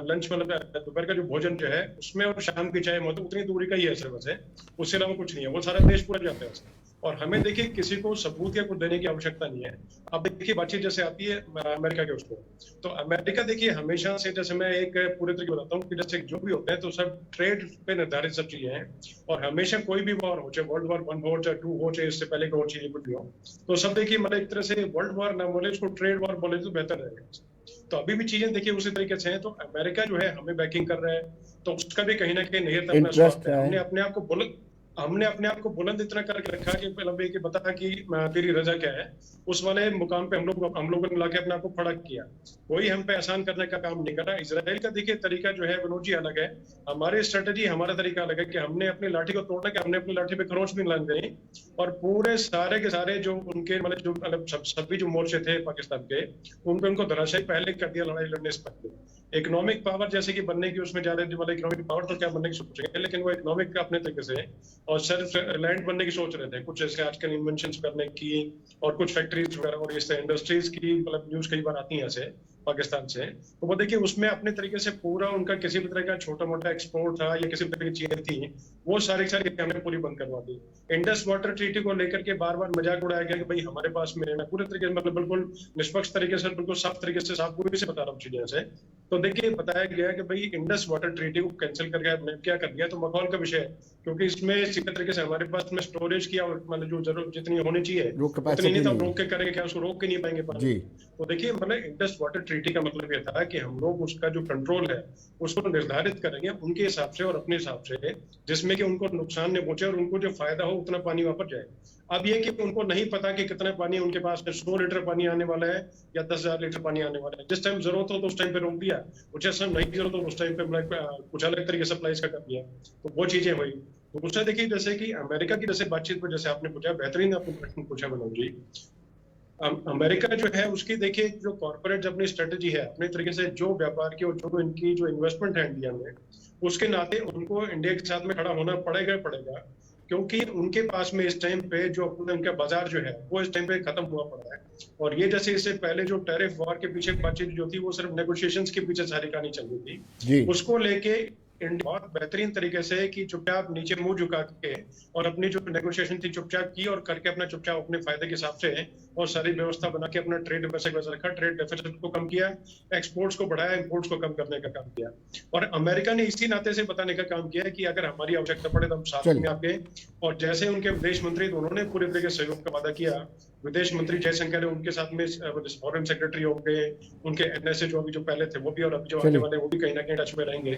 लंच मतलब दोपहर का जो भोजन जो है उसमें और शाम की चाय मतलब उतनी दूरी का ही है सिर्फ है, उससे अलावा कुछ नहीं है। वो सारा देश पूरा जाता है और हमें देखिए किसी को सबूत या कुछ देने की आवश्यकता नहीं है। अब देखिए बातचीत जैसे आती है अमेरिका के उसको, तो अमेरिका देखिए हमेशा से, जैसे मैं एक पूरे तरीके बताता हूँ कि जैसे जो भी होते हैं तो सब ट्रेड पे निर्धारित सब चीजें हैं, और हमेशा कोई भी वॉर हो चाहे वर्ल्ड वॉर 1 हो चाहे 2 हो चाहे इससे पहले का हो चाहिए कुछ भी हो, तो सब देखिए मतलब एक तरह से वर्ल्ड वॉर ना बोले उसको ट्रेड वॉर बोले तो बेहतर रहेगा। तो अभी भी चीजें देखिए उसी तरीके से हैं। तो अमेरिका जो है हमें बैकिंग कर रहा है, तो उसका भी कहीं ना कहीं निहित अपना स्वार्थ है। हमने अपने आप को बुलंद इतना करके रखा कि पहले कि बता कि तेरी रजा क्या है, उस वाले मुकाम पे हम लोगों ने लाके अपने आप को खड़ा किया। कोई हम पे आसान करने का काम नहीं कर रहा। इजराइल का देखिए तरीका जो है विनोद जी अलग है, हमारी स्ट्रेटेजी हमारा तरीका अलग है कि हमने अपनी लाठी को तोड़ना कि हमने अपनी लाठी पे खरोंच नहीं लानी देनी, और पूरे सारे के सारे जो उनके मतलब सभी जो मोर्चे थे पाकिस्तान के उनको धराशायी पहले कर दिया लड़ाई लड़ने से पहले। इकोनॉमिक पावर जैसे कि बनने की उसमें जा रहे थे, मतलब इकोनॉमिक पावर तो क्या बनने की सोचेंगे, लेकिन वो इकोनॉमिक अपने तरीके से और सेल्फ रिलायंट बनने की सोच रहे थे, कुछ जैसे आजकल इन्वेंशंस करने की और कुछ फैक्ट्रीज वगैरह और इससे इंडस्ट्रीज की मतलब न्यूज कई बार आती है ऐसे पाकिस्तान से। तो वो देखिए उसमें अपने तरीके से पूरा उनका किसी भी तरह का छोटा मोटा एक्सपोर्ट था या किसी भी तरह की चीजें थी वो सारी हमने पूरी बंद करवा दी। इंडस वाटर ट्रीटी को लेकर के बार बार मजाक उड़ाया गया कि भाई हमारे पास में मैं पूरे तरीके से मतलब बिल्कुल निष्पक्ष तरीके से बिल्कुल साफ तरीके से साफ पूरी से बता रहा हूँ चीजें से। तो देखिए बताया गया कि भाई इंडस वाटर ट्रीटी को कैंसिल करके क्या कर दिया, तो मखौल का विषय है, क्योंकि इसमें सीधे तरीके से हमारे पास में स्टोरेज की मतलब जो जरूरत जितनी होनी चाहिए उतनी नहीं, तो रोक के करेंगे क्या, उसको रोक के नहीं पाएंगे पानी। तो देखिए मतलब इंडस वाटर ट्रीटी का मतलब ये था कि हम लोग उसका जो कंट्रोल है उसको निर्धारित करेंगे उनके हिसाब से और अपने हिसाब से, जिसमें कि उनको नुकसान नहीं पहुंचे और उनको जो फायदा हो उतना पानी वापस जाए। अब ये कि उनको नहीं पता कि कितना पानी उनके पास 100 लीटर पानी आने वाला है या 10,000 लीटर पानी आने वाला है। जिस टाइम जरूरत हो तो उस टाइम पे रोक दिया, जिस टाइम नहीं जरूरत हो उस टाइम पे कुछ अलग तरीके से सप्लाई का कर दिया, तो वो चीजें हुई। दूसरा देखिए जैसे कि अमेरिका की जैसे बातचीत पर जैसे आपने पूछा, बेहतरीन आपने प्रश्न पूछा मनोज जी। अमेरिका जो है उसकी देखिए जो कॉर्पोरेट अपनी स्ट्रेटेजी है अपने तरीके से, जो व्यापार की और जो इनकी जो इन्वेस्टमेंट है इंडिया में, उसके नाते उनको इंडिया के साथ में खड़ा होना पड़ेगा, क्योंकि उनके पास में इस टाइम पे जो उनका बाजार जो है वो इस टाइम पे खत्म हुआ पड़ा है। और ये जैसे इससे पहले जो टैरिफ वॉर के पीछे बातचीत जो थी वो सिर्फ नेगोशिएशंस के पीछे सारी कहानी चल रही थी, उसको लेके इंडिया बहुत बेहतरीन तरीके से कि चुपचाप नीचे मुंह झुका के और अपनी जो नेगोशिएशन थी चुपचाप की और करके अपना चुपचाप अपने फायदे के हिसाब से और सारी व्यवस्था बना के अपना ट्रेड डेफिसिट वैसा रखा, ट्रेड डेफिसिट को कम किया, एक्सपोर्ट्स को बढ़ाया, इंपोर्ट्स को कम करने का काम किया। और अमेरिका ने इसी नाते से बताने का काम किया है कि अगर हमारी आवश्यकता पड़े तो हम साथ में आपके, और जैसे उनके विदेश मंत्री तो उन्होंने पूरे तरीके से सहयोग का वादा किया। विदेश मंत्री जयशंकर है उनके साथ में फॉरेन सेक्रेटरी होंगे, उनके एनएसए जो अभी जो पहले थे वो भी और अभी जो आने वाले वो भी कहीं ना कहीं टच में रहेंगे।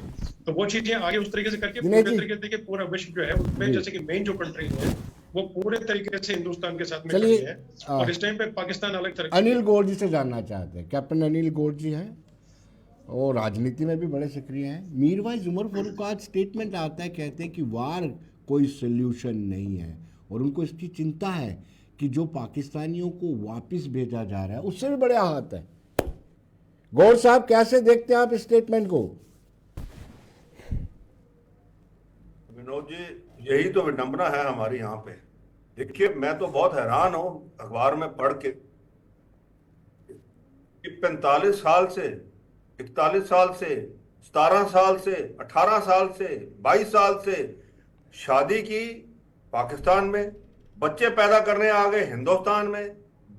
तो वो चीजें आगे उस तरीके से करके पूरे तरीके से पूरा विश्व जो है उसमें जैसे कि मेन जो कंट्री है वो पूरे तरीके से हिंदुस्तान के साथ में खड़ी है, और इस टाइम पे पाकिस्तान अलग तरह। अनिल गौड़ जी से जानना चाहते हैं, कैप्टन अनिल गौड़ जी हैं और राजनीति में भी बड़े सक्रिय हैं। मीरवाइज उमर फारूक का स्टेटमेंट आता है, कहते हैं कि वार कोई सोल्यूशन नहीं है और उनको इसकी चिंता है कि जो पाकिस्तानियों को वापस भेजा जा रहा है उससे भी बड़े हाथ है। गौड़ साहब कैसे देखते हैं आप इस स्टेटमेंट को? विनोद जी यही तो विडंबना है हमारी यहाँ पे देखिए, मैं तो बहुत हैरान हूं अखबार में पढ़ के कि 45 साल से, 41 साल से, 17 साल से, 18 साल से, 22 साल से शादी की पाकिस्तान में, बच्चे पैदा करने आ गए हिंदुस्तान में,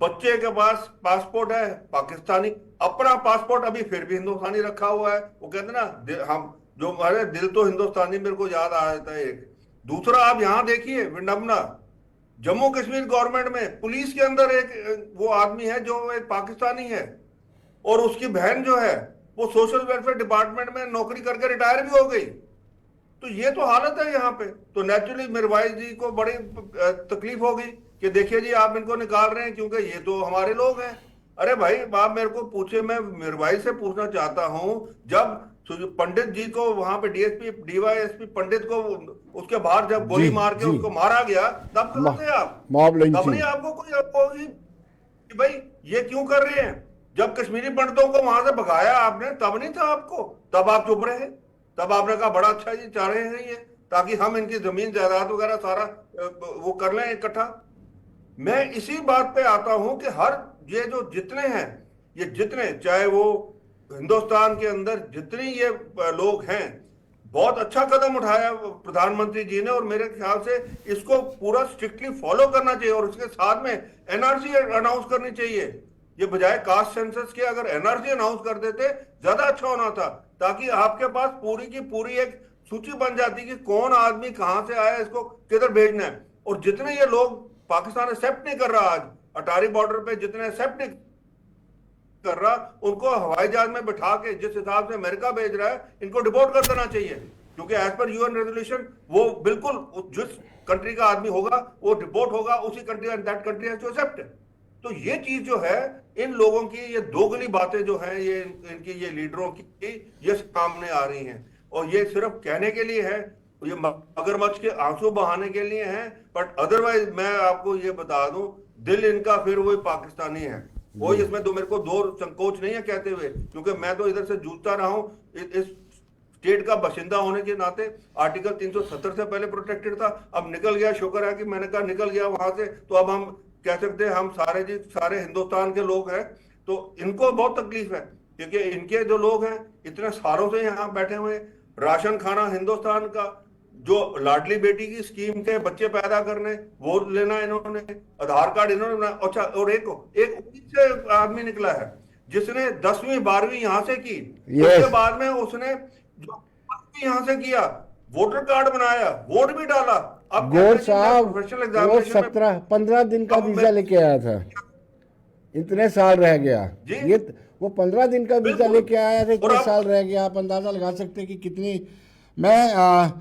बच्चे के पास पासपोर्ट है पाकिस्तानी, अपना पासपोर्ट अभी फिर भी हिंदुस्तानी रखा हुआ है। वो कहते ना हम जो हमारे दिल तो हिंदुस्तानी, मेरे को याद आ जाता है एक। दूसरा, आप यहां देखिए विडंबना, जम्मू कश्मीर गवर्नमेंट में पुलिस के अंदर एक वो आदमी है जो एक पाकिस्तानी है, और उसकी बहन जो है वो सोशल वेलफेयर डिपार्टमेंट में नौकरी करके रिटायर भी हो गई। तो ये तो हालत है यहाँ पे। तो नेचुरली मिरवाइज जी को बड़ी तकलीफ होगी कि देखिए जी आप इनको निकाल रहे हैं क्योंकि ये तो हमारे लोग हैं। अरे भाई, आप मेरे को पूछे, मैं मिरवाइज से पूछना चाहता हूं, जब पंडित जी को वहां पे डीएसपी डीवाईएसपी पंडित को उसके बाहर जब गोली मार के उसको मारा गया, तब कहाँ थे आप? तब नहीं आपको कोई कि भाई ये क्यों कर रहे हैं? जब कश्मीरी पंडितों को वहां से भगाया आपने, तब नहीं था आपको? तब आप चुप रहे, तब आपने कहा बड़ा अच्छा जी चाह रहे हैं ये, ताकि हम इनकी जमीन जायदाद वगैरह सारा वो कर लें इकट्ठा। मैं इसी बात पे आता हूं कि हर ये जो जितने हैं, ये जितने, चाहे वो हिंदुस्तान के अंदर जितने ये लोग हैं, बहुत अच्छा कदम उठाया प्रधानमंत्री जी ने, और मेरे ख्याल से इसको पूरा स्ट्रिक्टली फॉलो करना चाहिए, और उसके साथ में एनआरसी अनाउंस करनी चाहिए। ये बजाय कास्ट सेंसस के अगर एनआरसी अनाउंस कर देते ज्यादा अच्छा होना था, ताकि आपके पास पूरी की पूरी एक सूची बन जाती कि कौन आदमी कहां से आया, इसको किधर भेजना है। और जितने ये लोग पाकिस्तान एक्सेप्ट नहीं कर रहा, आज अटारी बॉर्डर पे जितने एक्सेप्ट नहीं कर रहा, उनको हवाई जहाज में बिठा के जिस हिसाब से अमेरिका भेज रहा है, इनको डिपोर्ट कर देना चाहिए। क्योंकि एज पर यूएन रेजोल्यूशन वो बिल्कुल जिस कंट्री का आदमी होगा वो डिपोर्ट होगा, उसी country and that country has to accept. तो ये चीज जो है, इन लोगों की ये दोगली बातें जो हैं, ये इनकी ये लीडरों की ये सामने आ रही हैं, और ये सिर्फ कहने के लिए है, ये मगरमच्छ के आंसू बहाने के लिए हैं। बट अदरवाइज मैं आपको ये बता दूं, दिल इनका फिर वही पाकिस्तानी है। कोई इसमें तो मेरे को दो संकोच नहीं है कहते हुए, क्योंकि मैं तो इधर से जूझता रहा हूं इस स्टेट का बाशिंदा होने के नाते। आर्टिकल 370 से पहले प्रोटेक्टेड था, अब निकल गया, शुक्र है कि मैंने कहा निकल गया वहां से, तो अब हम कह सकते हैं हम सारे हिंदुस्तान के लोग हैं। तो इनको बहुत तकलीफ है, क्योंकि इनके जो लोग हैं इतने सालों से यहाँ बैठे हुए, राशन खाना हिंदुस्तान का, जो लाडली बेटी की स्कीम के बच्चे पैदा करने वो लेना इन्होंने, आधार कार्ड इन्होंने बना। अच्छा, और एक से आदमी निकला है जिसने 10वीं 12वीं यहां से की, उसके बाद में उसने जो यहां से किया, वोटर कार्ड बनाया, वोट भी डाला। अब गौर साहब वो 15 दिन का वीजा लेके आया था, इतने साल रह गया। ये वो 15 दिन का वीजा लेके आया था, इतने साल रह गया। आप अंदाजा लगा सकते हैं कि कितनी। मैं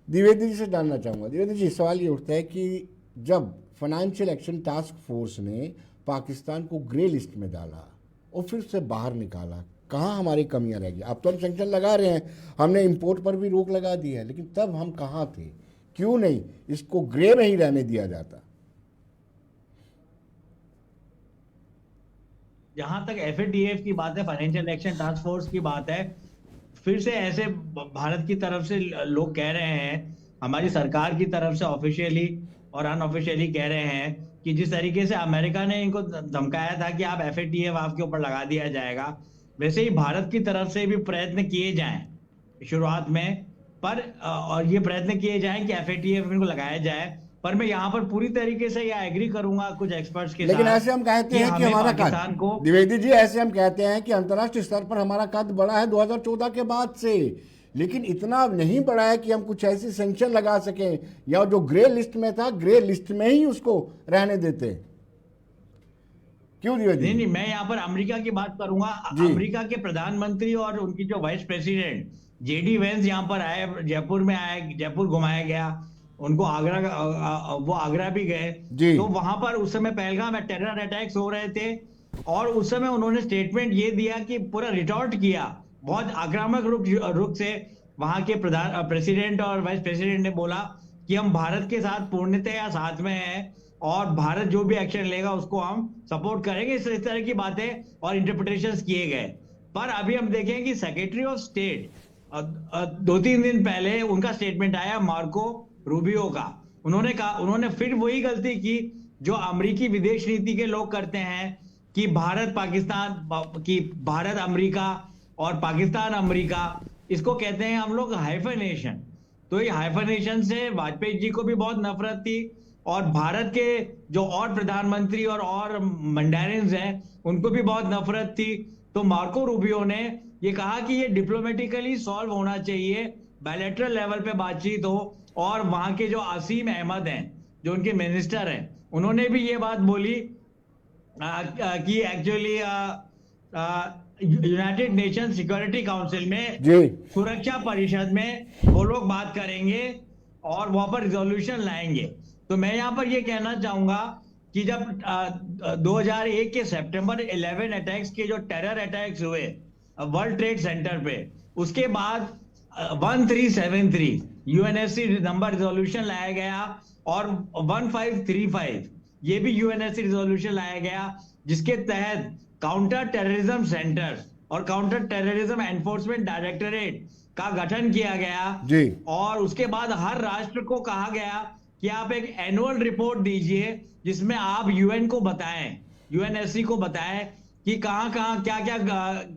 द्विवेदी जी से जानना चाहूँगा। द्विवेदी जी, सवाल ये उठता है कि जब फाइनेंशियल एक्शन टास्क फोर्स ने पाकिस्तान को ग्रे लिस्ट में डाला और फिर से बाहर निकाला, कहाँ हमारी कमियां रह गई? अब तो हम सैंक्शन लगा रहे हैं, हमने इंपोर्ट पर भी रोक लगा दी है, लेकिन तब हम कहाँ थे? क्यों नहीं इसको ग्रे में ही रहने दिया जाता? जहां तक FATF की बात है, फाइनेंशियल एक्शन टास्क फोर्स की बात है, फिर से ऐसे भारत की तरफ से लोग कह रहे हैं, हमारी सरकार की तरफ से ऑफिशियली और अनऑफिशियली कह रहे हैं कि जिस तरीके से अमेरिका ने इनको धमकाया था कि आप FATF आपके ऊपर लगा दिया जाएगा, वैसे ही भारत की तरफ से भी प्रयत्न किए जाएं शुरुआत में, पर और ये प्रयत्न किए जाएं कि FATF इनको लगाया जाए। पर मैं यहाँ पर पूरी तरीके से यह एग्री करूंगा कुछ एक्सपर्ट्स के साथ। लेकिन ऐसे हम कहते हैं कि हमारा कद, द्विवेदी जी, ऐसे हम कहते हैं कि अंतर्राष्ट्रीय स्तर पर हमारा कद बढ़ा है 2014 के बाद से, लेकिन इतना नहीं बढ़ा है कि हम कुछ ऐसी सैंक्शन लगा सकें, या जो ग्रे लिस्ट में था ग्रे लिस्ट में ही उसको रहने देते। क्यों द्विवेदी? नहीं, मैं यहाँ पर अमेरिका की बात करूंगा। अमेरिका के प्रधानमंत्री और उनकी जो वाइस प्रेसिडेंट JD वेंस यहाँ पर आए, जयपुर में आए, जयपुर घुमाया गया उनको, वो आगरा भी गए। तो वहां पर उस समय पहलगाम में टेरर अटैक्स हो रहे थे, और उस समय उन्होंने स्टेटमेंट ये दिया कि पूरा रिटॉर्ट किया बहुत आक्रामक रुख से। वहां के प्रेसिडेंट और वाइस प्रेसिडेंट ने बोला कि हम भारत के साथ पूर्णतया साथ में हैं, और भारत जो भी एक्शन लेगा उसको हम सपोर्ट करेंगे। इस तरह की बातें और इंटरप्रिटेशंस किए गए। पर अभी हम देखें कि सेक्रेटरी ऑफ स्टेट 2-3 दिन पहले उनका स्टेटमेंट आया मार्को रूबियो का, उन्होंने फिर वही गलती की जो अमेरिकी विदेश नीति के लोग करते हैं कि भारत अमेरिका और पाकिस्तान अमेरिका, इसको कहते हैं हम लोग हाइफनेशन। तो ये हाइफनेशन से वाजपेयी जी को भी बहुत नफरत थी, और भारत के जो और प्रधानमंत्री और मंडेरियंस हैं उनको भी बहुत नफरत थी। तो मार्को रूबियो ने ये कहा कि ये डिप्लोमेटिकली सॉल्व होना चाहिए, बायलैटरल लेवल पे बातचीत हो। और वहां के जो असीम अहमद हैं जो उनके मिनिस्टर हैं, उन्होंने भी ये बात बोली कि actually United nation security council में, सुरक्षा परिषद में वो लोग बात करेंगे और वहां पर रिजोल्यूशन लाएंगे। तो मैं यहाँ पर ये कहना चाहूंगा कि जब 2001 के सितंबर 11 अटैक्स के जो टेरर अटैक्स हुए वर्ल्ड ट्रेड सेंटर पे, उसके बाद 1373 यूएनएससी नंबर रिजोल्यूशन लाया गया, और 1535 ये भी यूएनएससी रिजोल्यूशन लाया गया, जिसके तहत काउंटर टेररिज्म सेंटर और काउंटर टेररिज्म एनफोर्समेंट डायरेक्टरेट का गठन किया गया। और उसके बाद हर राष्ट्र को कहा गया कि आप एक एनुअल रिपोर्ट दीजिए जिसमें आप यूएन को बताएं, यूएनएससी को बताएं कि कहां क्या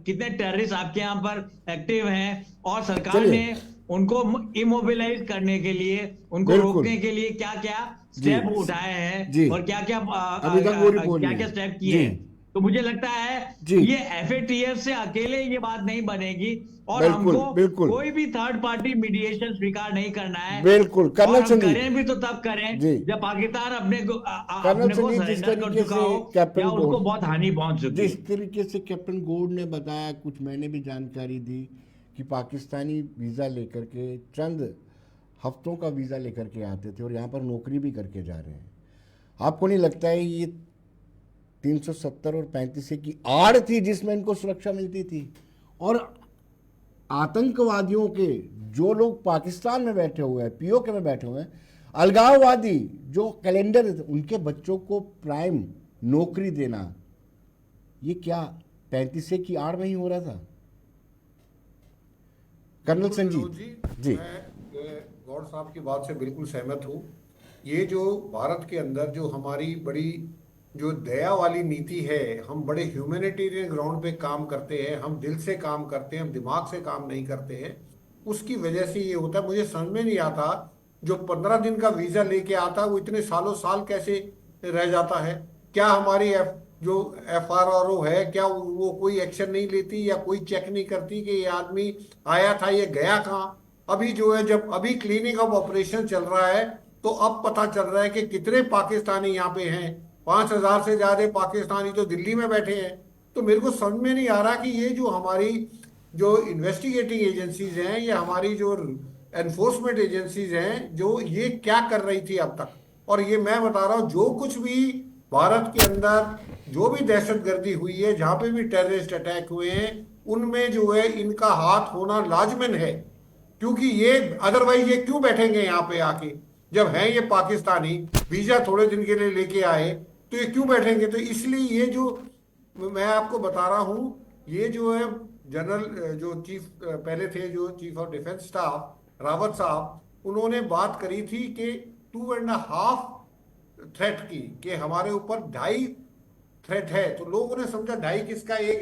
कितने टेररिस्ट आपके यहाँ पर एक्टिव हैं, और सरकार ने उनको इमोबिलाइज करने के लिए, उनको रोकने के लिए क्या क्या स्टेप उठाए हैं और क्या क्या स्टेप किए हैं। तो मुझे लगता है ये एफएटीएफ से अकेले ये बात नहीं बनेगी, और हमको कोई भी थर्ड पार्टी मीडिएशन स्वीकार नहीं करना है। बिल्कुल, कर्नल संजीव करें भी तो तब करें जब पाकिस्तान अपने को सरेंडर कर चुका हो या उनको बहुत हानि पहुंच चुकी। जिस तरीके से कैप्टन गौड़ ने बताया, कुछ मैंने भी जानकारी दी कि पाकिस्तानी वीजा लेकर के चंद हफ्तों का वीजा लेकर के आते थे और यहाँ पर नौकरी भी करके जा रहे हैं। आपको नहीं लगता है ये 370 और 35 की आड़ थी जिसमें इनको सुरक्षा मिलती थी? और आतंकवादियों के जो लोग पाकिस्तान में बैठे हुए हैं, पीओके में बैठे हुए हैं, अलगाववादी जो कैलेंडर, उनके बच्चों को प्राइम नौकरी देना, ये क्या 35 की आड़ में ही हो रहा था? कर्नल संजीव जी, मैं गौड़ साहब की बात से बिल्कुल सहमत हूँ। ये जो भारत के अंदर जो हमारी बड़ी जो दया वाली नीति है, हम बड़े ह्यूमैनिटेरियन ग्राउंड पे काम करते हैं, हम दिल से काम करते हैं, हम दिमाग से काम नहीं करते हैं, उसकी वजह से ये होता है। मुझे समझ में नहीं आता, जो 15 दिन का वीजा लेके आता है वो इतने सालों साल कैसे रह जाता है? क्या हमारी जो FRRO है, क्या वो कोई एक्शन नहीं लेती या कोई चेक नहीं करती कि ये आदमी आया था, ये गया कहाँ? अभी जो है, जब अभी क्लीनिंग अप ऑपरेशन चल रहा है, तो अब पता चल रहा है कि कितने पाकिस्तानी यहाँ पे हैं। 5000 से ज्यादा पाकिस्तानी तो दिल्ली में बैठे हैं। तो मेरे को समझ में नहीं आ रहा कि ये जो हमारी जो इन्वेस्टिगेटिंग एजेंसीज हैं या हमारी जो एनफोर्समेंट एजेंसीज हैं, जो ये क्या कर रही थी अब तक। और ये मैं बता रहा हूँ, जो कुछ भी भारत के अंदर जो भी दहशतगर्दी हुई है, जहां पे भी टेररिस्ट अटैक हुए हैं, उनमें जो है इनका हाथ होना लाजमन है। क्योंकि ये अदरवाइज ये क्यों बैठेंगे यहाँ पे आके? जब हैं ये पाकिस्तानी, वीजा थोड़े दिन के लिए लेके आए, तो ये क्यों बैठेंगे? तो इसलिए ये जो मैं आपको बता रहा हूं, ये जो है जनरल जो चीफ पहले थे, जो chief of defence staff Rawat साहब, उन्होंने बात करी थी कि 2.5 थ्रेट की, कि हमारे ऊपर 2.5 थ्रेट है। तो लोगों ने समझा 2.5 किसका, एक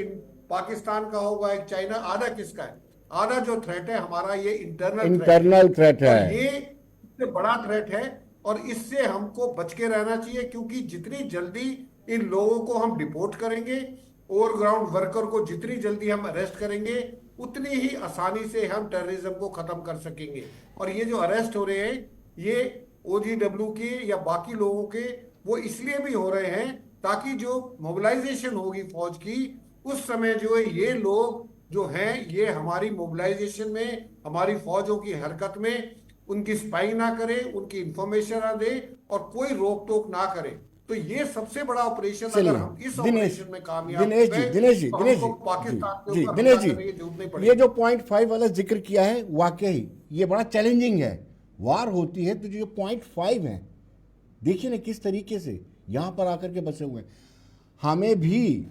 पाकिस्तान का होगा, एक चाइना, आधा किसका है? आधा जो थ्रेट है हमारा ये इंटरनल थ्रेट है। ये इससे बड़ा थ्रेट है और इससे हमको बच के रहना चाहिए, क्योंकि जितनी जल्दी इन लोगों को हम डिपोर्ट करेंगे, ओवरग्राउंड वर्कर को जितनी जल्दी हम अरेस्ट करेंगे, उतनी ही आसानी से हम टेररिज्म को खत्म कर सकेंगे। और ये जो अरेस्ट हो रहे हैं, ये OGW के या बाकी लोगों के, वो इसलिए भी हो रहे हैं ताकि जो मोबिलाइजेशन होगी फौज की, उस समय जो है ये लोग जो हैं, ये हमारी मोबिलाइजेशन में, हमारी फौजों की हरकत में उनकी स्पाई ना करे, उनकी इंफॉर्मेशन ना दे और कोई रोक टोक ना करे। तो ये सबसे बड़ा ऑपरेशन, अगर हम इस ऑपरेशन में कामयाब दिनेश जी, ये जो 0.5 वाला जिक्र किया है, वाकई ये बड़ा चैलेंजिंग है। वार होती है तो जो 0.5 है, देखिए ना किस तरीके से यहां पर आकर के बसे हुए हैं। हमें भी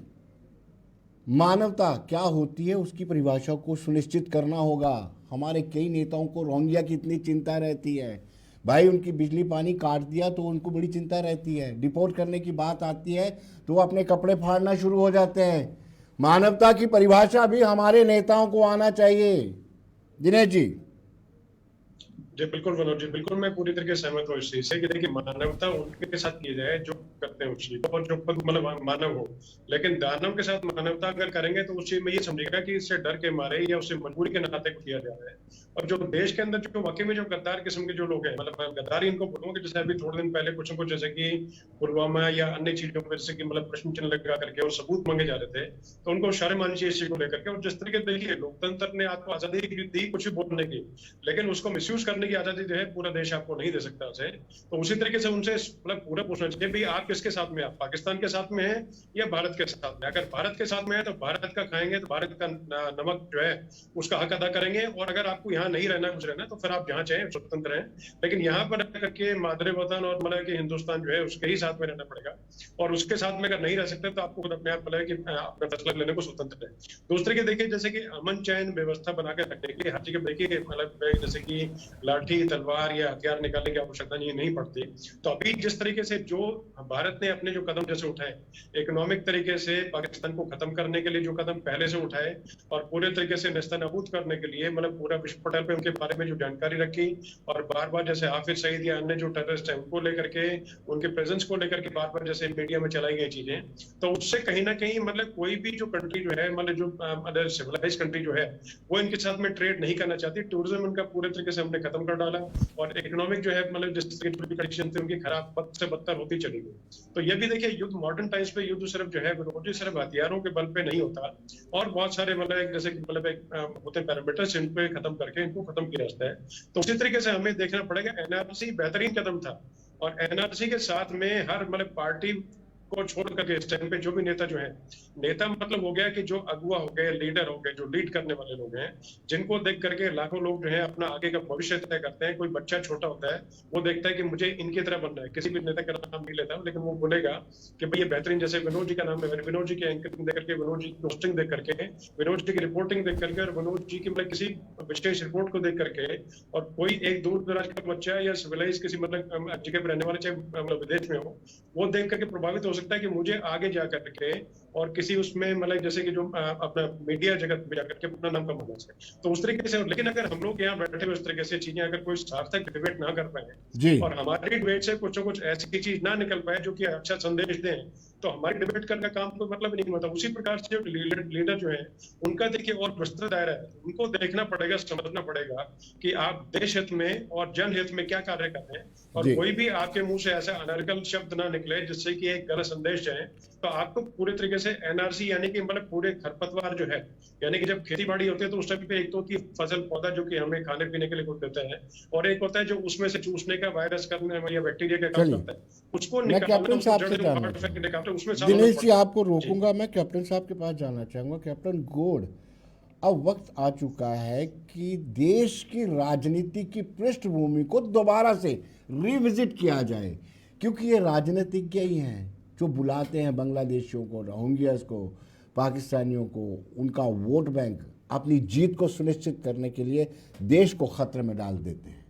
मानवता क्या होती है उसकी परिभाषा को सुनिश्चित करना होगा। हमारे कई नेताओं को रोहिंग्या की इतनी चिंता रहती है, भाई उनकी बिजली पानी काट दिया तो उनको बड़ी चिंता रहती है, डिपोर्ट करने की बात आती है तो वो अपने कपड़े फाड़ना शुरू हो जाते हैं। मानवता की परिभाषा भी हमारे नेताओं को आना चाहिए। दिनेश जी। जी बिल्कुल मनोज जी, बिल्कुल मैं पूरी तरीके से सहमत हूँ इस चीज से कि देखिए मानवता उनके साथ की जाए जो करते हैं उस चीज को, और जो खुद मतलब मानव हो। लेकिन दानव के साथ मानवता अगर करेंगे तो उस चीज में ये समझेगा कि इससे डर के मारे या उससे मजबूरी के नाते किया जा रहा है। और जो देश के अंदर जो वाकई में जो गद्दार किस्म के जो लोग हैं, मतलब गद्दारी इनको बोलूंगा, जैसे अभी थोड़े दिन पहले कुछ न कुछ जैसे कि पुलवामा या अन्य चीजों पर जैसे कि मतलब प्रश्न चिन्ह लगा करके और सबूत मांगे जा रहे थे, तो उनको शर्म आनी चाहिए इस चीज को लेकर के। और जिस तरीके देखिए लोकतंत्र ने आपको आजादी दी कुछ भी बोलने की, लेकिन उसको मिसयूज करने की आजादी जो है पूरा देश आपको नहीं दे सकता उसे। तो उसी तरीके से उनसे मतलब पूरा पूछना चाहिए भाई आप किसके साथ में, आप पाकिस्तान के साथ में हैं या भारत के साथ में। अगर भारत के साथ में है तो भारत का खाएंगे, तो भारत का नमक जो है उसका हक अदा करेंगे। और अगर आपको यहाँ नहीं रहना कुछ रहना तो फिर आप जहाँ चाहें स्वतंत्र हैं, लेकिन यहाँ पर करके मादरे वतन और मतलब कि हिंदुस्तान जो है उसके ही साथ में रहना पड़ेगा। और उसके साथ में अगर नहीं रह सकते तो आपको अपने आप मतलब कि अपना फैसला लेने को स्वतंत्र है। दूसरे के देखिए जैसे कि अमन चैन व्यवस्था बना के रखने के लिए हर जगह देखिए मतलब जैसे कि लाठी तलवार या हथियार निकालने की आवश्यकता नहीं पड़ती। तो अभी जिस तरीके से जो भारत ने अपने जो कदम जैसे उठाए इकोनॉमिक तरीके से पाकिस्तान को खत्म करने के लिए, जो कदम पहले से उठाए और पूरे तरीके से नेस्तनाबूद करने के लिए मतलब पूरा विश्व पटल पे उनके बारे में जो जानकारी रखी, और बार बार जैसे हाफिज सईद या अन्य जो टेररिस्ट है उनको लेकर के, उनके प्रेजेंस को लेकर के बार बार जैसे मीडिया में चलाई गई चीजें, तो उससे कहीं ना कहीं मतलब कोई भी जो कंट्री जो है मतलब जो अदर सिविलाइज कंट्री जो है वो इनके साथ में ट्रेड नहीं करना चाहती। टूरिज्म उनका पूरे तरीके से हमने खत्म कर डाला और इकोनॉमिक जो है मतलब जिस तरीके की कंडीशन थी उनकी खराब बद से बदतर होती चली गई। तो ये भी देखिए युद्ध मॉडर्न टाइम्स पे युद्ध सिर्फ जो है विरोधी सिर्फ हथियारों के बल पे नहीं होता, और बहुत सारे मतलब जैसे कि मतलब एक होते पैरामीटर्स इन पे खत्म करके इनको खत्म किया जाता है। तो उसी तरीके से हमें देखना पड़ेगा। एनआरसी बेहतरीन कदम था, और एनआरसी के साथ में हर मतलब पार्टी को छोड़ करके इस टाइम पे जो भी नेता जो है, नेता मतलब हो गया कि जो अगुआ हो गए, लीडर हो गए, जो लीड करने वाले लोग हैं, जिनको देख करके लाखों लोग जो है अपना आगे का भविष्य तय करते हैं। कोई बच्चा छोटा होता है वो देखता है कि मुझे इनकी तरह बनना है, किसी भी नेता का नाम नहीं लेता लेकिन वो बोलेगा कि भाई ये बेहतरीन, जैसे विनोद जी का नाम है, विनोद जी की एंकरिंग देख करके, विनोद जी की होस्टिंग देख करके, विनोद जी की रिपोर्टिंग देख करके, और विनोद जी की मतलब किसी विशेष रिपोर्ट को देख करके, और कोई एक दूर दराज का बच्चा या सिविलाइज किसी मतलब जगह पर रहने वाले चाहे मतलब विदेश में हो, वो देख करके प्रभावित हो सकता है कि मुझे आगे जा करके और किसी उसमें मतलब जैसे कि जो अपना मीडिया जगत में जाकर के अपना नाम कमाना चाहिए। तो उस तरीके से, लेकिन अगर हम लोग यहाँ बैठे हुए उस तरीके से चीजें अगर कोई सार्थक डिबेट ना कर पाए और हमारी डिबेट से कुछ कुछ ऐसी चीज ना निकल पाए जो कि अच्छा संदेश दें, तो हमारी डिबेट करने का काम तो मतलब नहीं होता। उसी प्रकार से लीडर जो है उनका देखिए और विस्तृत दायरा है, उनको देखना पड़ेगा, समझना पड़ेगा कि आप देश हित में और जनहित में क्या कार्य कर रहे हैं, और कोई भी आपके मुंह से ऐसा अनर्गल शब्द ना निकले जिससे कि एक गलत संदेश जाए। तो आपको पूरे तरीके से एनआरसी यानी कि मतलब पूरे खरपतवार जो है, यानी कि जब खेती बाड़ी होती है तो उस टाइम पे एक तो होती है फसल पौधा जो कि हमें खाने पीने के लिए कुछ देता है, और एक होता है जो उसमें से चूसने का, वायरस करने या बैक्टीरिया का काम करता है, उसको निकालना। दिनेश जी आपको रोकूंगा, मैं कैप्टन साहब के पास जाना चाहूंगा। कैप्टन गौड़, अब वक्त आ चुका है कि देश की राजनीति की पृष्ठभूमि को दोबारा से रिविजिट किया जाए, क्योंकि ये राजनीतिज्ञ ही हैं जो बुलाते हैं बांग्लादेशियों को, रोहिंग्यास को, पाकिस्तानियों को, उनका वोट बैंक अपनी जीत को सुनिश्चित करने के लिए देश को खतरे में डाल देते हैं।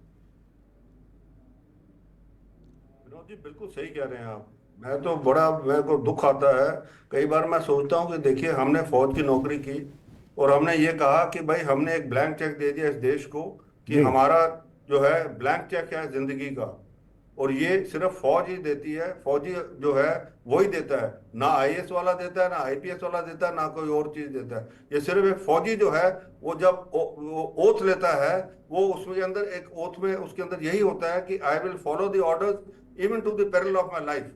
विनोद जी बिल्कुल सही कह रहे हैं आप। मेरे को दुख आता है, कई बार मैं सोचता हूँ कि देखिए हमने फौज की नौकरी की और हमने ये कहा कि भाई हमने एक ब्लैंक चेक दे दिया इस देश को कि हमारा जो है ब्लैंक चेक है जिंदगी का, और ये सिर्फ फौज ही देती है, फौजी जो है वही देता है, ना आईएएस वाला देता है, ना आईपीएस वाला देता है, ना कोई और चीज देता है। ये सिर्फ एक फौजी जो है वो जब ओथ लेता है, वो उसके अंदर एक ओथ में उसके अंदर यही होता है कि I will follow the orders even to the peril of my life.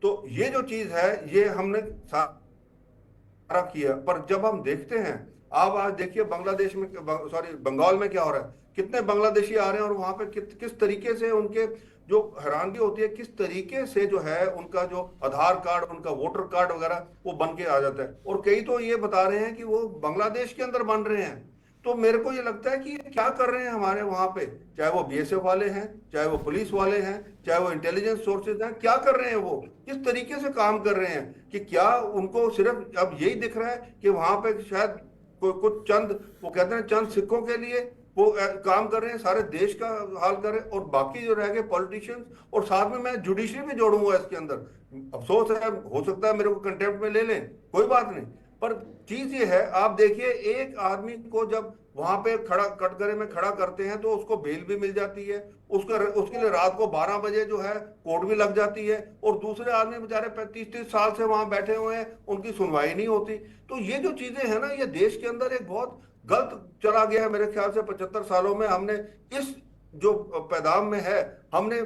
तो ये जो चीज है ये हमने सारा किया। पर जब हम देखते हैं, आप आज देखिए बांग्लादेश में, सॉरी बंगाल में क्या हो रहा है, कितने बांग्लादेशी आ रहे हैं और वहां पे किस तरीके से उनके जो हैरानगी होती है, किस तरीके से जो है उनका जो आधार कार्ड, उनका वोटर कार्ड वगैरह वो बन के आ जाता है, और कई तो ये बता रहे हैं कि वो बांग्लादेश के अंदर बन रहे हैं। तो मेरे को ये लगता है कि क्या कर रहे हैं हमारे वहां पे, चाहे वो बीएसएफ वाले हैं, चाहे वो पुलिस वाले हैं, चाहे वो इंटेलिजेंस सोर्सेज हैं, क्या कर रहे हैं वो, किस तरीके से काम कर रहे हैं, कि क्या उनको सिर्फ अब यही दिख रहा है कि वहां पे शायद कुछ चंद, वो कहते हैं चंद सिक्कों के लिए वो काम कर रहे हैं, सारे देश का हाल कर रहे हैं, और बाकी जो रह गए पॉलिटिशियंस, और साथ में मैं जुडिशरी भी जोड़ूंगा इसके अंदर। अफसोस है, हो सकता है मेरे को कंटेम्प्ट में ले लें, कोई बात नहीं, पर चीज ये है, आप देखिए एक आदमी को जब वहां पे खड़ा कटघरे में खड़ा करते हैं तो उसको बेल भी मिल जाती है, उसके लिए रात को 12 बजे जो है कोर्ट भी लग जाती है, और दूसरे आदमी बेचारे 35-30 साल से वहां बैठे हुए हैं, उनकी सुनवाई नहीं होती। तो ये जो चीजें हैं ना, ये देश के अंदर एक बहुत गलत चला गया है। मेरे ख्याल से 75 सालों में हमने इस जो पैदाम में है, हमने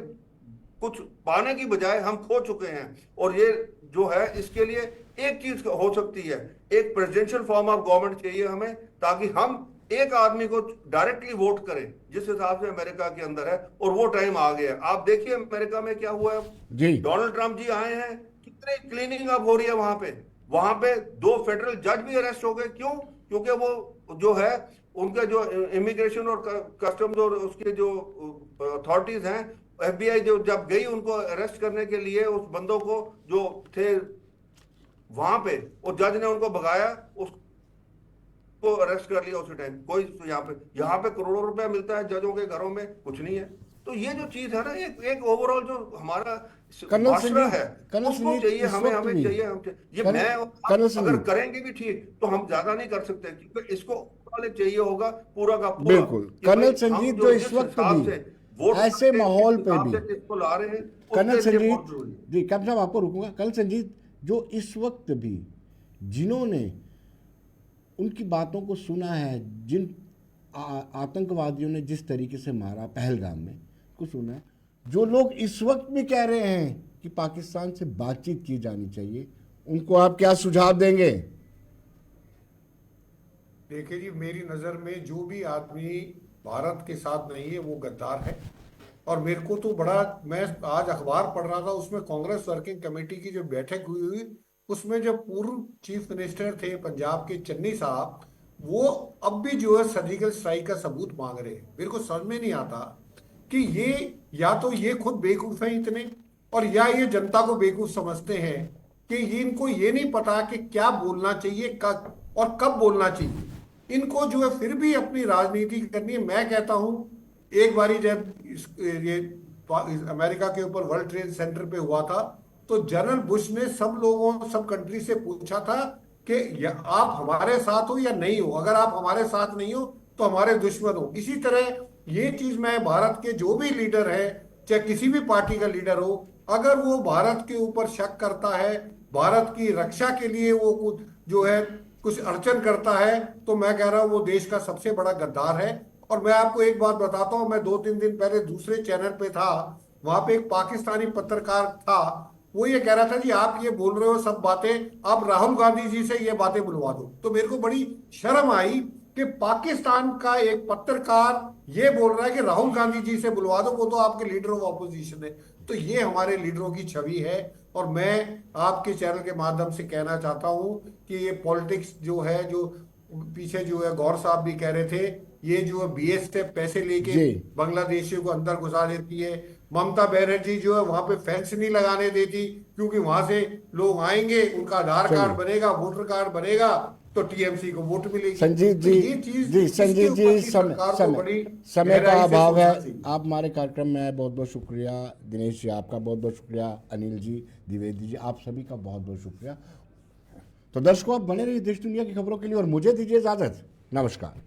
कुछ पाने की बजाय हम खो चुके हैं। और ये जो है, इसके लिए एक चीज हो सकती है, एक प्रेसिडेंशियल फॉर्म ऑफ गवर्नमेंट चाहिए हमें, ताकि हम एक आदमी को डायरेक्टली वोट करें, जिस हिसाब से अमेरिका के अंदर है, और वो टाइम आ गया है। आप देखिए अमेरिका में क्या हुआ है जी, डोनाल्ड ट्रंप जी आए हैं, कितनी क्लीनिंग अप हो रही है वहां पे 2 फेडरल जज भी अरेस्ट हो गए। क्यों? क्योंकि वो जो है, उनके जो इमिग्रेशन और कस्टम्स और उसके जो अथॉरिटीज हैं, FBI जो जब गई उनको अरेस्ट करने के लिए, उस बंदों को जो थे वहां पे, और जज ने उनको भगाया, उसको अरेस्ट कर लिया उसी टाइम। कोई यहाँ पे करोड़ों रुपया मिलता है जजों के घरों में, कुछ नहीं है। तो ये जो चीज है ना, एक ओवरऑल जो हमारा माशरा है, उसको चाहिए हमें चाहिए ये मैं अगर करेंगे भी ठीक, तो हम ज्यादा नहीं कर सकते, क्योंकि इसको चाहिए होगा पूरा का पूरा। बिल्कुल। कर्नल संजीत जो इस वक्त भी ऐसे माहौल पे भी इसको ला रहे हैं, कर्नल संजीत जी, कैप्टन साहब आपको रुकूंगा। कर्नल संजीत जो इस वक्त भी जिन्होंने उनकी बातों को सुना है, जिन आतंकवादियों ने जिस तरीके से मारा पहलगाम में को सुना है, जो लोग इस वक्त भी कह रहे हैं कि पाकिस्तान से बातचीत की जानी चाहिए, उनको आप क्या सुझाव देंगे? देखिए जी, मेरी नज़र में जो भी आदमी भारत के साथ नहीं है वो गद्दार है। और मेरे को तो बड़ा, मैं आज अखबार पढ़ रहा था, उसमें कांग्रेस वर्किंग कमेटी की जो बैठक हुई उसमें जो पूर्व चीफ मिनिस्टर थे पंजाब के चन्नी साहब, वो अब भी जो है सर्जिकल स्ट्राइक का सबूत मांग रहे हैं। मेरे को समझ में नहीं आता कि ये या तो ये खुद बेवकूफ हैं इतने, और या ये जनता को बेवकूफ समझते हैं कि इनको ये नहीं पता कि क्या बोलना चाहिए, कब और कब बोलना चाहिए। इनको जो है फिर भी अपनी राजनीति करनी है। मैं कहता हूं, एक बारी जब ये अमेरिका के ऊपर वर्ल्ड ट्रेड सेंटर पे हुआ था, तो जनरल बुश ने सब कंट्री से पूछा था कि आप हमारे साथ हो या नहीं हो, अगर आप हमारे साथ नहीं हो तो हमारे दुश्मन हो। इसी तरह ये चीज मैं भारत के जो भी लीडर है, चाहे किसी भी पार्टी का लीडर हो, अगर वो भारत के ऊपर शक करता है, भारत की रक्षा के लिए वो कुछ जो है कुछ अड़चन करता है, तो मैं कह रहा हूं वो देश का सबसे बड़ा गद्दार है। और मैं आपको एक बात बताता हूं, मैं 2-3 दिन पहले दूसरे चैनल पे था, वहां पे एक पाकिस्तानी पत्रकार था, वो ये कह रहा था जी आप ये बोल रहे हो सब बातें, आप राहुल गांधी जी से ये बातें बुलवा दो। तो मेरे को बड़ी शर्म आई कि पाकिस्तान का एक पत्रकार ये बोल रहा है कि राहुल गांधी जी से बुलवा दो, वो तो आपके लीडर ऑफ ऑपोजिशन है। तो ये हमारे लीडरों की छवि है। और मैं आपके चैनल के माध्यम से कहना चाहता हूं कि ये पॉलिटिक्स जो है, जो पीछे जो है गौर साहब भी कह रहे थे, ये जो है BSF पैसे लेके बांग्लादेशियों को अंदर घुसा देती है। ममता बनर्जी जो है वहां पे फेंस नहीं लगाने देती, क्योंकि वहां से लोग आएंगे, उनका आधार कार्ड बनेगा, वोटर कार्ड बनेगा, तो TMC को वोट मिलेगी। संजीत जी, जी संजीत जी, समय का अभाव है। आप हमारे कार्यक्रम में आए, बहुत बहुत शुक्रिया। दिनेश जी आपका बहुत बहुत शुक्रिया, अनिल जी, द्विवेदी जी, आप सभी का बहुत बहुत शुक्रिया। तो दर्शकों, आप बने रहिए देश दुनिया की खबरों के लिए और मुझे दीजिए इजाजत। नमस्कार।